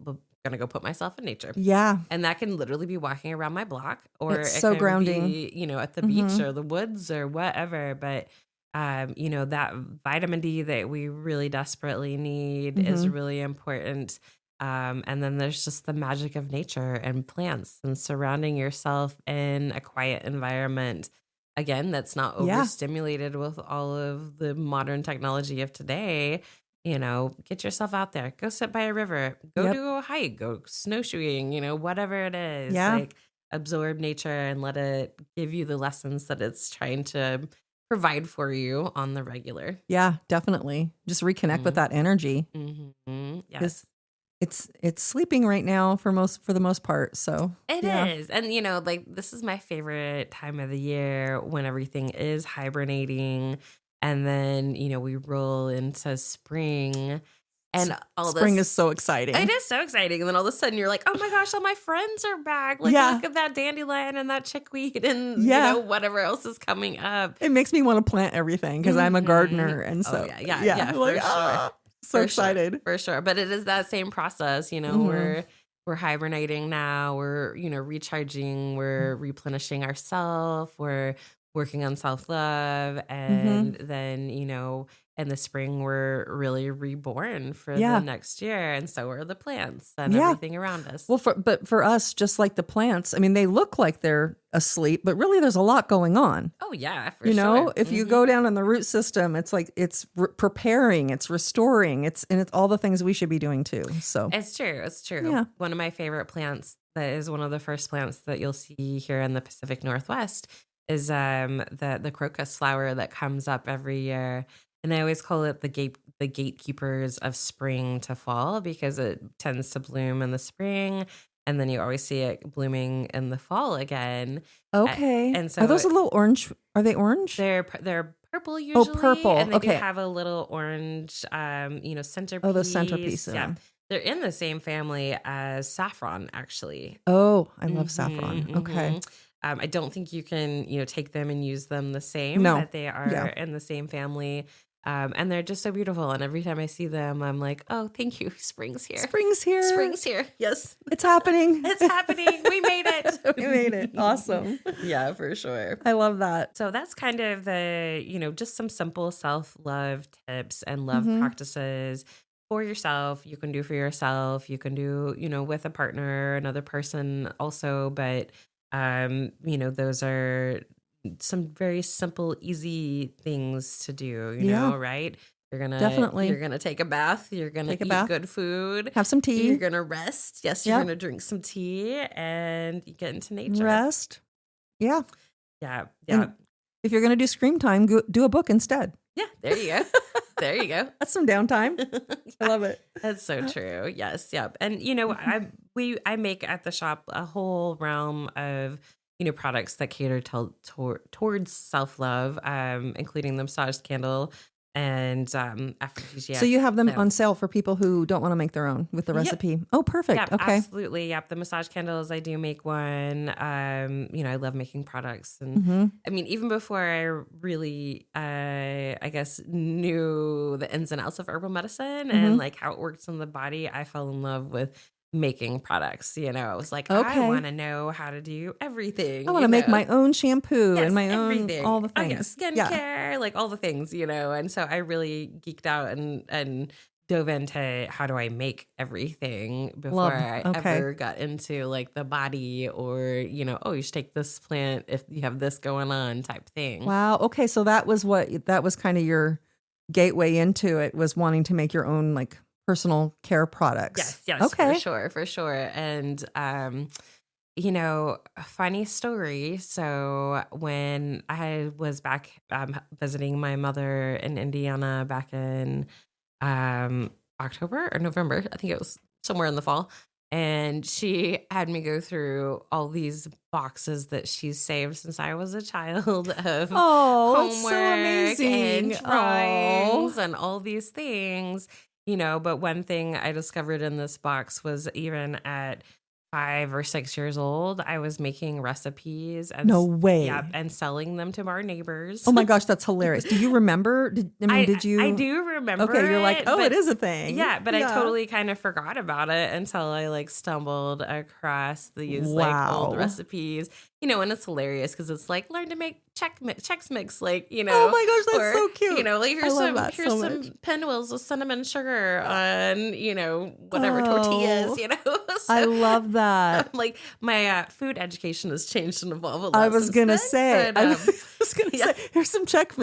[SPEAKER 2] gonna go put myself in nature.
[SPEAKER 1] Yeah.
[SPEAKER 2] And that can literally be walking around my block, or
[SPEAKER 1] It's
[SPEAKER 2] it
[SPEAKER 1] so
[SPEAKER 2] can
[SPEAKER 1] grounding.
[SPEAKER 2] be, at the beach
[SPEAKER 1] Mhm.
[SPEAKER 2] or the woods or whatever. But that vitamin D that we really desperately need is
[SPEAKER 1] Mhm.
[SPEAKER 2] really important. And then there's just the magic of nature and plants and surrounding yourself in a quiet environment. Again, that's not
[SPEAKER 1] Yeah.
[SPEAKER 2] overstimulated with all of the modern technology of today. Get yourself out there, go sit by a river, go
[SPEAKER 1] Yep.
[SPEAKER 2] do a hike, go snowshoeing, whatever it is.
[SPEAKER 1] Yeah.
[SPEAKER 2] Like absorb nature and let it give you the lessons that it's trying to provide for you on the regular.
[SPEAKER 1] Yeah, definitely. Just reconnect with that energy.
[SPEAKER 2] Mm-hmm.
[SPEAKER 1] Because
[SPEAKER 2] Yes.
[SPEAKER 1] it's sleeping right now for the most part. So
[SPEAKER 2] It
[SPEAKER 1] yeah.
[SPEAKER 2] is. And, like this is my favorite time of the year when everything is hibernating. And then, we roll into spring and all
[SPEAKER 1] Spring
[SPEAKER 2] this.
[SPEAKER 1] is so exciting.
[SPEAKER 2] It is so exciting. And then all of a sudden you're like, oh my gosh, all my friends are back. Like,
[SPEAKER 1] Yeah.
[SPEAKER 2] look at that dandelion and that chickweed and,
[SPEAKER 1] Yeah.
[SPEAKER 2] whatever else is coming up.
[SPEAKER 1] It makes me want to plant everything because I'm a gardener, and
[SPEAKER 2] Oh,
[SPEAKER 1] so
[SPEAKER 2] yeah,
[SPEAKER 1] like,
[SPEAKER 2] for sure.
[SPEAKER 1] so excited.
[SPEAKER 2] For sure. But it is that same process,
[SPEAKER 1] Mhm.
[SPEAKER 2] we're hibernating now, we're, recharging, we're replenishing ourselves, we're working on self-love. And then, in the spring, we're really reborn for the
[SPEAKER 1] Yeah.
[SPEAKER 2] next year. And so are the plants and
[SPEAKER 1] Yeah.
[SPEAKER 2] everything around us.
[SPEAKER 1] Well, but for us, just like the plants, I mean, they look like they're asleep, but really there's a lot going on.
[SPEAKER 2] Oh, yeah, for sure.
[SPEAKER 1] If you go down in the root system, it's like it's preparing, it's restoring, it's all the things we should be doing too. So
[SPEAKER 2] It's true. It's true.
[SPEAKER 1] Yeah.
[SPEAKER 2] One of my favorite plants that is one of the first plants that you'll see here in the Pacific Northwest is the crocus flower that comes up every year. And I always call it the gatekeepers of spring to fall because it tends to bloom in the spring. And then you always see it blooming in the fall again.
[SPEAKER 1] okay.
[SPEAKER 2] And so
[SPEAKER 1] Are those a little orange? Are they orange?
[SPEAKER 2] They're purple usually.
[SPEAKER 1] purple.
[SPEAKER 2] And they do
[SPEAKER 1] Okay.
[SPEAKER 2] have a little orange, centerpiece.
[SPEAKER 1] Oh, the centerpiece.
[SPEAKER 2] Yeah. They're in the same family as saffron, actually.
[SPEAKER 1] Oh, I love saffron.
[SPEAKER 2] Mhm,
[SPEAKER 1] Okay.
[SPEAKER 2] mhm. I don't think you can, take them and use them the same,
[SPEAKER 1] No.
[SPEAKER 2] but they are
[SPEAKER 1] Yeah.
[SPEAKER 2] in the same family. And they're just so beautiful. And every time I see them, I'm like, oh, thank you. Spring's here.
[SPEAKER 1] Spring's here.
[SPEAKER 2] Spring's here. Yes.
[SPEAKER 1] It's happening.
[SPEAKER 2] It's happening. We made it.
[SPEAKER 1] We made it. Awesome.
[SPEAKER 2] Yeah, for sure.
[SPEAKER 1] I love that.
[SPEAKER 2] So that's kind of the, just some simple self-love tips and love practices for yourself. You can do for yourself. You can do, with a partner, another person also. But, those are some very simple, easy things to do,
[SPEAKER 1] Yeah.
[SPEAKER 2] right?
[SPEAKER 1] Definitely.
[SPEAKER 2] You're gonna take a bath. You're gonna
[SPEAKER 1] Take a
[SPEAKER 2] eat
[SPEAKER 1] bath.
[SPEAKER 2] good food.
[SPEAKER 1] Have some tea.
[SPEAKER 2] You're gonna rest. Yes, you're
[SPEAKER 1] Yep.
[SPEAKER 2] gonna drink some tea and you get into nature.
[SPEAKER 1] Rest. Yeah.
[SPEAKER 2] Yeah.
[SPEAKER 1] And if you're going to do scream time, do a book instead.
[SPEAKER 2] Yeah, there you go. There you go.
[SPEAKER 1] That's some downtime. I love it.
[SPEAKER 2] That's so true. Yes. Yep. And I make at the shop a whole realm of products that cater towards self-love, including the massage candle and aphrodisiac.
[SPEAKER 1] So you have them on
[SPEAKER 2] plants.
[SPEAKER 1] sale for people who don't want to make their own with the
[SPEAKER 2] Yep.
[SPEAKER 1] recipe. Oh, perfect.
[SPEAKER 2] Yep,
[SPEAKER 1] Okay.
[SPEAKER 2] absolutely. Yep. The massage candles, I do make one. I love making products. And
[SPEAKER 1] Mm-hmm.
[SPEAKER 2] I mean, even before I really, I guess, knew the ins and outs of herbal medicine and like how it works in the body, I fell in love with making products. I was like,
[SPEAKER 1] Okay.
[SPEAKER 2] I want to know how to do everything.
[SPEAKER 1] I want to make my own shampoo
[SPEAKER 2] Yes,
[SPEAKER 1] and my
[SPEAKER 2] everything.
[SPEAKER 1] own, all the
[SPEAKER 2] Oh, yeah,
[SPEAKER 1] things.
[SPEAKER 2] skincare, like all the things, And so I really geeked out and dove into how do I make everything before I ever got into like the body or, oh, you should take this plant if you have this going on type thing.
[SPEAKER 1] Wow. Okay. So that was kind of your gateway into it, was wanting to make your own like personal care products.
[SPEAKER 2] Yes. Okay. For sure. And, a funny story. So when I was back visiting my mother in Indiana back in October or November, I think it was somewhere in the fall. And she had me go through all these boxes that she's saved since I was a child of homework and drawings and all these things, but one thing I discovered in this box was even at 5 or 6 years old, I was making recipes. And,
[SPEAKER 1] no way.
[SPEAKER 2] Yeah, and selling them to our neighbors.
[SPEAKER 1] Oh my gosh, that's hilarious. Do you remember? Did you?
[SPEAKER 2] I do remember.
[SPEAKER 1] Okay, you're like, it is a thing.
[SPEAKER 2] Yeah, but I totally kind of forgot about it until I like stumbled across these like old recipes. And it's hilarious because it's like learn to make Chex Mix, like
[SPEAKER 1] Oh my gosh, that's so cute.
[SPEAKER 2] Like here's some pinwheels with cinnamon sugar on whatever tortillas. So,
[SPEAKER 1] I love that.
[SPEAKER 2] Like my food education has changed and evolved a lot.
[SPEAKER 1] I was gonna say, here's some Chex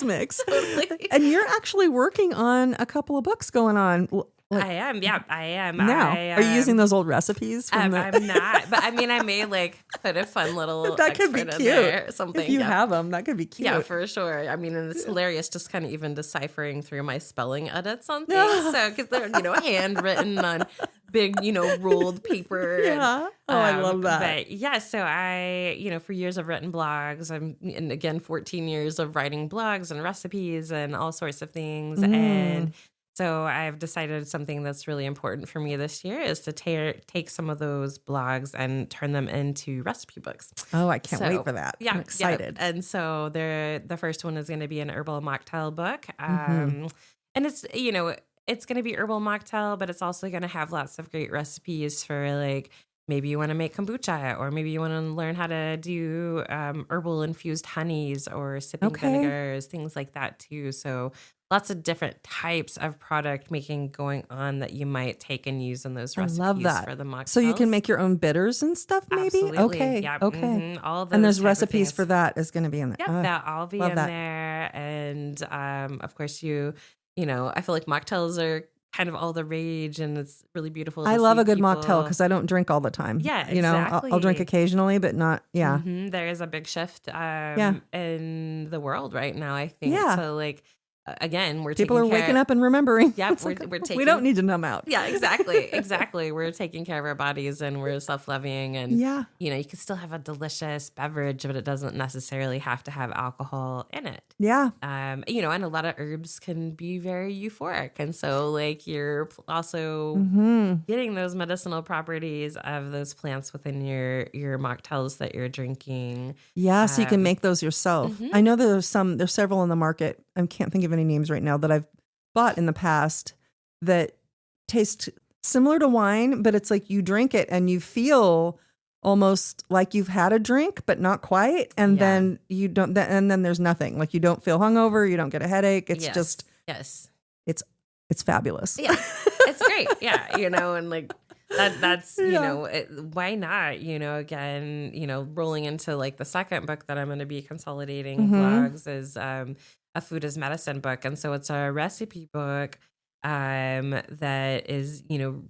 [SPEAKER 1] Mix, totally. And you're actually working on a couple of books going on.
[SPEAKER 2] I am. Yeah, I am.
[SPEAKER 1] Now, are you using those old recipes?
[SPEAKER 2] I'm not, but I mean, I may like put a fun little
[SPEAKER 1] that could be cute.
[SPEAKER 2] Or something.
[SPEAKER 1] If you have them, that could be cute.
[SPEAKER 2] Yeah, for sure. I mean, and it's hilarious just kind of even deciphering through my spelling edits on things. So because they're handwritten on big ruled paper.
[SPEAKER 1] Yeah. I love that.
[SPEAKER 2] But yeah, so I for years I've written blogs. And again 14 years of writing blogs and recipes and all sorts of things and. So I've decided something that's really important for me this year is to take some of those blogs and turn them into recipe books.
[SPEAKER 1] Oh, I can't wait for that.
[SPEAKER 2] Yeah,
[SPEAKER 1] I'm excited.
[SPEAKER 2] Yeah. And so the first one is going to be an herbal mocktail book. And it's, it's going to be herbal mocktail, but it's also going to have lots of great recipes for like, maybe you want to make kombucha, or maybe you want to learn how to do herbal infused honeys or sipping vinegars, things like that too. So lots of different types of product making going on that you might take and use in those recipes. I love that. For the mocktails.
[SPEAKER 1] So you can make your own bitters and stuff, maybe?
[SPEAKER 2] Absolutely.
[SPEAKER 1] Okay.
[SPEAKER 2] Yeah.
[SPEAKER 1] Okay.
[SPEAKER 2] Mm-hmm. All those
[SPEAKER 1] and there's recipes for that is going to be in there.
[SPEAKER 2] Yeah, that'll all be in there. And of course, I feel like mocktails are kind of all the rage, and it's really beautiful.
[SPEAKER 1] I love a good mocktail because I don't drink all the time.
[SPEAKER 2] Yeah, exactly.
[SPEAKER 1] I'll drink occasionally, but not. Yeah,
[SPEAKER 2] there is a big shift in the world right now, I think. Yeah. So like. Again,
[SPEAKER 1] people are waking up and remembering.
[SPEAKER 2] Yeah, we're taking.
[SPEAKER 1] We don't need to numb out.
[SPEAKER 2] Yeah, exactly. We're taking care of our bodies and we're self-loving, and you can still have a delicious beverage, but it doesn't necessarily have to have alcohol in it.
[SPEAKER 1] Yeah.
[SPEAKER 2] And a lot of herbs can be very euphoric, and so like you're also getting those medicinal properties of those plants within your mocktails that you're drinking.
[SPEAKER 1] Yeah, so you can make those yourself. I know there's several in the market. I can't think of any names right now that I've bought in the past that taste similar to wine, but it's like you drink it and you feel almost like you've had a drink, but not quite. And then you don't, and then there's nothing. Like you don't feel hungover, you don't get a headache. It's just, it's fabulous.
[SPEAKER 2] Yeah, it's great. Yeah, and like that's why not? Again, rolling into like the second book that I'm going to be consolidating blogs is a food as medicine book, and so it's a recipe book that is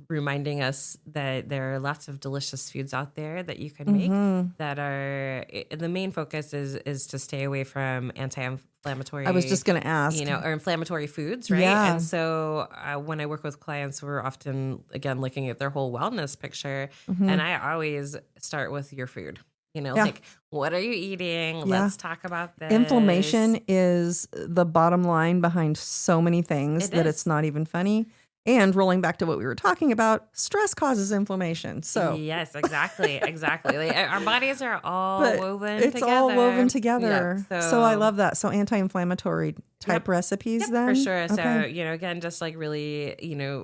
[SPEAKER 2] reminding us that there are lots of delicious foods out there that you can make that are the main focus is to stay away from anti-inflammatory.
[SPEAKER 1] I was just going to ask,
[SPEAKER 2] or inflammatory foods, right?
[SPEAKER 1] Yeah.
[SPEAKER 2] And so when I work with clients, we're often again looking at their whole wellness picture, and I always start with your food. Like, what are you eating? Let's talk about this.
[SPEAKER 1] Inflammation is the bottom line behind so many things it's not even funny. And rolling back to what we were talking about, stress causes inflammation. So
[SPEAKER 2] yes, exactly. Like, our bodies are all woven together.
[SPEAKER 1] It's all woven together. Yep. So I love that. So anti-inflammatory type recipes then?
[SPEAKER 2] For sure.
[SPEAKER 1] Okay.
[SPEAKER 2] So, again, just like really,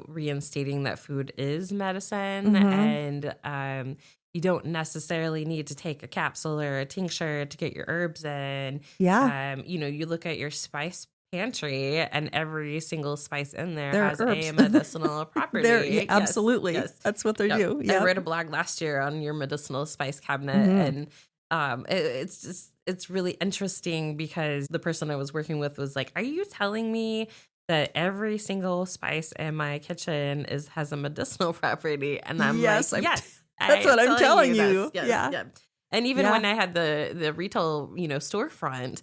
[SPEAKER 2] reinstating that food is medicine and you don't necessarily need to take a capsule or a tincture to get your herbs in.
[SPEAKER 1] Yeah.
[SPEAKER 2] You look at your spice pantry, and every single spice in there
[SPEAKER 1] They're
[SPEAKER 2] has
[SPEAKER 1] herbs.
[SPEAKER 2] a medicinal property.
[SPEAKER 1] Yeah, absolutely.
[SPEAKER 2] Yes.
[SPEAKER 1] That's what they do.
[SPEAKER 2] I
[SPEAKER 1] Yep.
[SPEAKER 2] wrote a blog last year on your medicinal spice cabinet, and it's really interesting because the person I was working with was like, "Are you telling me that every single spice in my kitchen has a medicinal property?" And I'm
[SPEAKER 1] Yes,
[SPEAKER 2] like, "Yes,
[SPEAKER 1] that's what I'm telling you.
[SPEAKER 2] Yes,
[SPEAKER 1] Yeah.
[SPEAKER 2] And even when I had the retail, storefront,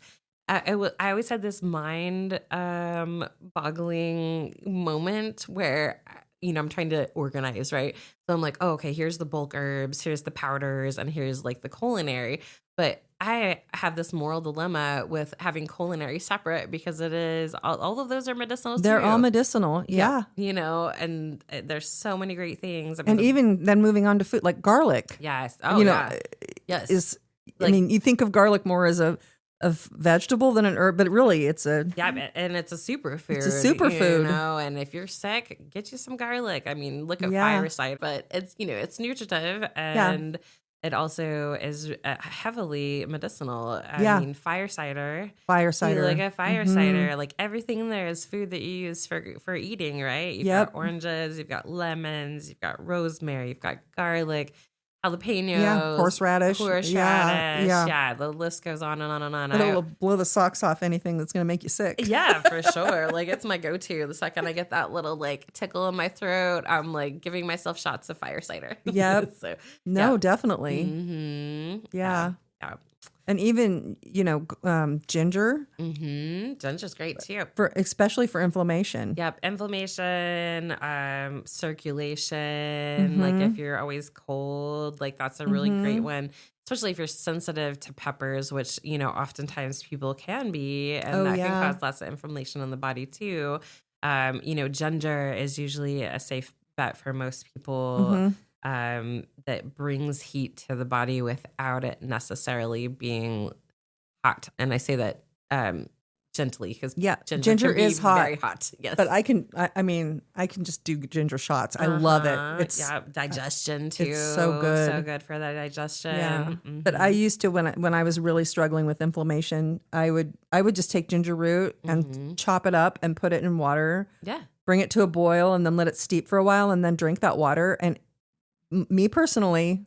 [SPEAKER 2] I always had this mind boggling moment where, I'm trying to organize, right? So I'm like, oh, okay, here's the bulk herbs, here's the powders, and here's like the culinary. But I have this moral dilemma with having culinary separate because it is all of those are medicinal.
[SPEAKER 1] They're
[SPEAKER 2] too.
[SPEAKER 1] all medicinal. Yeah.
[SPEAKER 2] And there's so many great things. I mean,
[SPEAKER 1] And even then moving on to food, like garlic.
[SPEAKER 2] Yes. Oh, yeah. Yes.
[SPEAKER 1] You think of garlic more as a vegetable than an herb, but really it's a...
[SPEAKER 2] Yeah, and it's a superfood.
[SPEAKER 1] It's a superfood.
[SPEAKER 2] And if you're sick, get you some garlic. I mean, look at Fireside, but it's, it's nutritive and it also is heavily medicinal. I mean, fire cider. You look at fire cider, like everything in there is food that you use for eating, right? You've got oranges, you've got lemons, you've got rosemary, you've got garlic, jalapenos,
[SPEAKER 1] horseradish.
[SPEAKER 2] Yeah, the list goes on and on and on.
[SPEAKER 1] It'll blow the socks off anything that's going to make you sick.
[SPEAKER 2] Yeah, for sure. Like, it's my go-to. The second I get that little like tickle in my throat, I'm like giving myself shots of fire cider.
[SPEAKER 1] Yep. Definitely.
[SPEAKER 2] Mm-hmm.
[SPEAKER 1] Yeah. And even, ginger.
[SPEAKER 2] Mm-hmm. Ginger's great too.
[SPEAKER 1] Especially for inflammation.
[SPEAKER 2] Yep. Inflammation, circulation. Like if you're always cold, like that's a really great one. Especially if you're sensitive to peppers, which, oftentimes people can be. And that can cause lots of inflammation in the body too. Ginger is usually a safe bet for most people. That brings heat to the body without it necessarily being hot. And I say that gently because
[SPEAKER 1] ginger is hot.
[SPEAKER 2] Very hot. Yes,
[SPEAKER 1] but I can just do ginger shots. I love it. It's
[SPEAKER 2] digestion too.
[SPEAKER 1] It's so good
[SPEAKER 2] for that digestion.
[SPEAKER 1] Yeah. But I used to when I was really struggling with inflammation, I would just take ginger root and chop it up and put it in water.
[SPEAKER 2] Yeah.
[SPEAKER 1] Bring it to a boil and then let it steep for a while and then drink that water. And me personally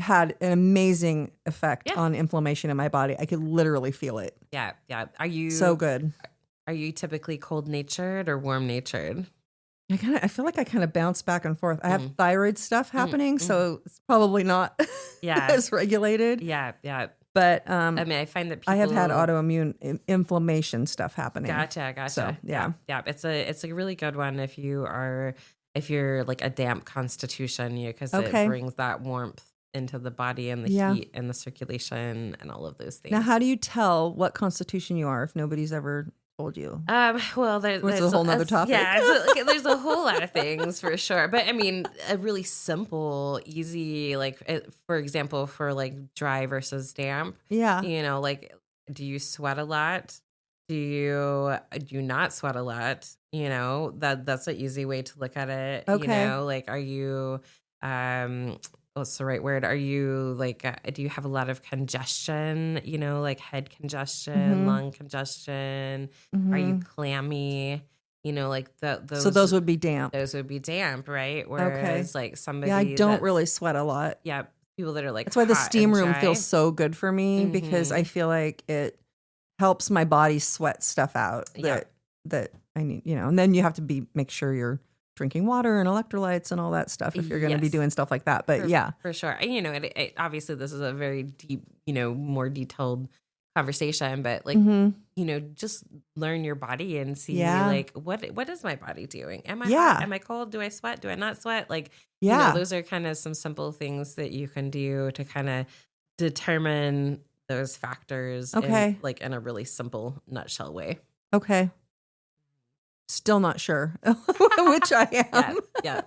[SPEAKER 1] had an amazing effect on inflammation in my body. I could literally feel it.
[SPEAKER 2] Yeah. Are you
[SPEAKER 1] so good?
[SPEAKER 2] Are you typically cold natured or warm natured?
[SPEAKER 1] I feel like I kind of bounce back and forth. I have thyroid stuff happening, so it's probably not as regulated.
[SPEAKER 2] Yeah.
[SPEAKER 1] But
[SPEAKER 2] I find that people,
[SPEAKER 1] I have had autoimmune inflammation stuff happening.
[SPEAKER 2] Gotcha.
[SPEAKER 1] So, yeah.
[SPEAKER 2] It's a really good one if you're like a damp constitution, because it brings that warmth into the body and the heat and the circulation and all of those things.
[SPEAKER 1] Now, how do you tell what constitution you are if nobody's ever told you?
[SPEAKER 2] Well, there's
[SPEAKER 1] a whole nother topic.
[SPEAKER 2] Yeah, there's a whole lot of things for sure. But I mean, a really simple, easy, like for example, for like dry versus damp.
[SPEAKER 1] Yeah.
[SPEAKER 2] Like, do you sweat a lot? Do you not sweat a lot? That's an easy way to look at it.
[SPEAKER 1] Okay.
[SPEAKER 2] Like, are you what's the right word? Are you like, do you have a lot of congestion, like head congestion, lung congestion? Are you clammy? Like those.
[SPEAKER 1] So those would be damp.
[SPEAKER 2] Those would be damp, right? Whereas like somebody.
[SPEAKER 1] Yeah, I don't really sweat a lot.
[SPEAKER 2] Yeah. People that are like,
[SPEAKER 1] that's why the steam room feels so good for me because I feel like it helps my body sweat stuff out that I need, and then you have to make sure you're drinking water and electrolytes and all that stuff if you're going to be doing stuff like that. But
[SPEAKER 2] for sure. And, obviously this is a very deep, more detailed conversation, but like, just learn your body and see like, what is my body doing? Am I hot? Am I cold? Do I sweat? Do I not sweat? Like, those are kind of some simple things that you can do to kind of determine those factors in a really simple nutshell way.
[SPEAKER 1] Okay. Still not sure which I am.
[SPEAKER 2] Yeah.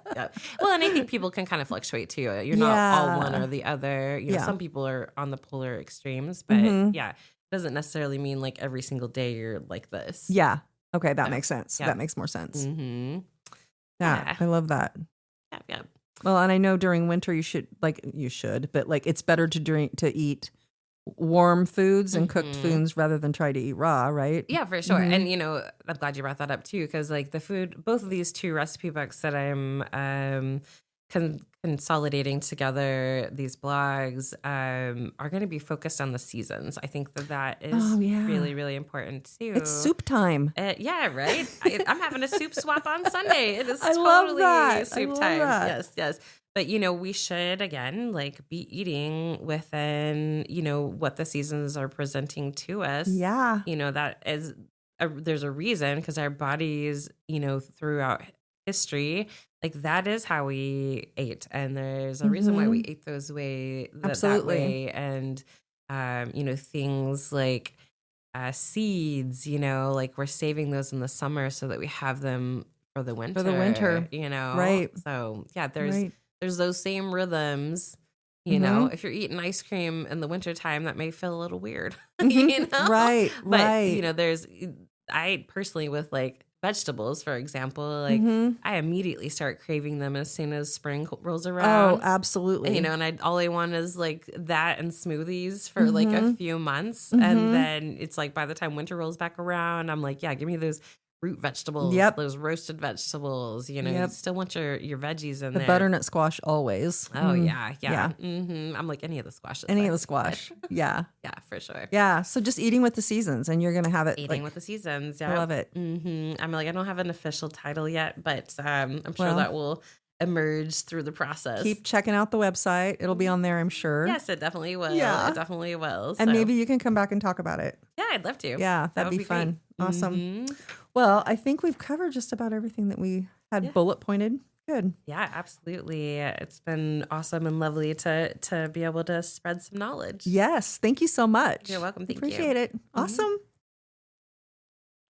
[SPEAKER 2] Well, and I think people can kind of fluctuate too. You're not all one or the other. Some people are on the polar extremes, but it doesn't necessarily mean like every single day you're like this.
[SPEAKER 1] Yeah. Okay. That makes sense. Yeah. That makes more sense. Yeah. I love that.
[SPEAKER 2] Yeah.
[SPEAKER 1] Well, and I know during winter you should, but like it's better to eat warm foods and cooked foods rather than try to eat raw, right?
[SPEAKER 2] Yeah, for sure. And, I'm glad you brought that up too, because like the food, both of these two recipe books that I'm consolidating together, these blogs, are going to be focused on the seasons. I think that is really, really important too.
[SPEAKER 1] It's soup time.
[SPEAKER 2] Yeah, right. I'm having a soup swap on Sunday. It is
[SPEAKER 1] I
[SPEAKER 2] totally
[SPEAKER 1] love that.
[SPEAKER 2] soup time. Yes, yes. But, we should, again, like be eating within, what the seasons are presenting to us.
[SPEAKER 1] Yeah.
[SPEAKER 2] That is, there's a reason, because our bodies, throughout history, like that is how we ate. And there's a reason why we ate that way. And, things like seeds, like we're saving those in the summer so that we have them for the winter.
[SPEAKER 1] Right.
[SPEAKER 2] So, yeah, there's those same rhythms, if you're eating ice cream in the wintertime, that may feel a little weird,
[SPEAKER 1] Right.
[SPEAKER 2] But, I personally, with like vegetables, for example, like I immediately start craving them as soon as spring rolls around.
[SPEAKER 1] Oh, absolutely.
[SPEAKER 2] And all I want is like that and smoothies for like a few months. And then it's like by the time winter rolls back around, I'm like, yeah, give me those root vegetables, those roasted vegetables, you still want your veggies in there.
[SPEAKER 1] The butternut squash always.
[SPEAKER 2] Oh, yeah. I'm like any of the squashes.
[SPEAKER 1] Any of the squash. Yeah.
[SPEAKER 2] Yeah, for sure.
[SPEAKER 1] Yeah. So just eating with the seasons, and you're going to have it.
[SPEAKER 2] Eating with the seasons. Yeah.
[SPEAKER 1] I love it.
[SPEAKER 2] I'm like, I don't have an official title yet, but I'm sure that will emerge through the process.
[SPEAKER 1] Keep checking out the website. It'll be on there, I'm sure.
[SPEAKER 2] Yes, it definitely will.
[SPEAKER 1] Yeah.
[SPEAKER 2] It definitely will.
[SPEAKER 1] And maybe you can come back and talk about it.
[SPEAKER 2] Yeah, I'd love to.
[SPEAKER 1] Yeah, that'd be fun. Great. Awesome. Well, I think we've covered just about everything that we had bullet pointed. Good.
[SPEAKER 2] Yeah, absolutely. It's been awesome and lovely to be able to spread some knowledge.
[SPEAKER 1] Yes. Thank you so much.
[SPEAKER 2] You're welcome. Thank you.
[SPEAKER 1] Appreciate it. Awesome.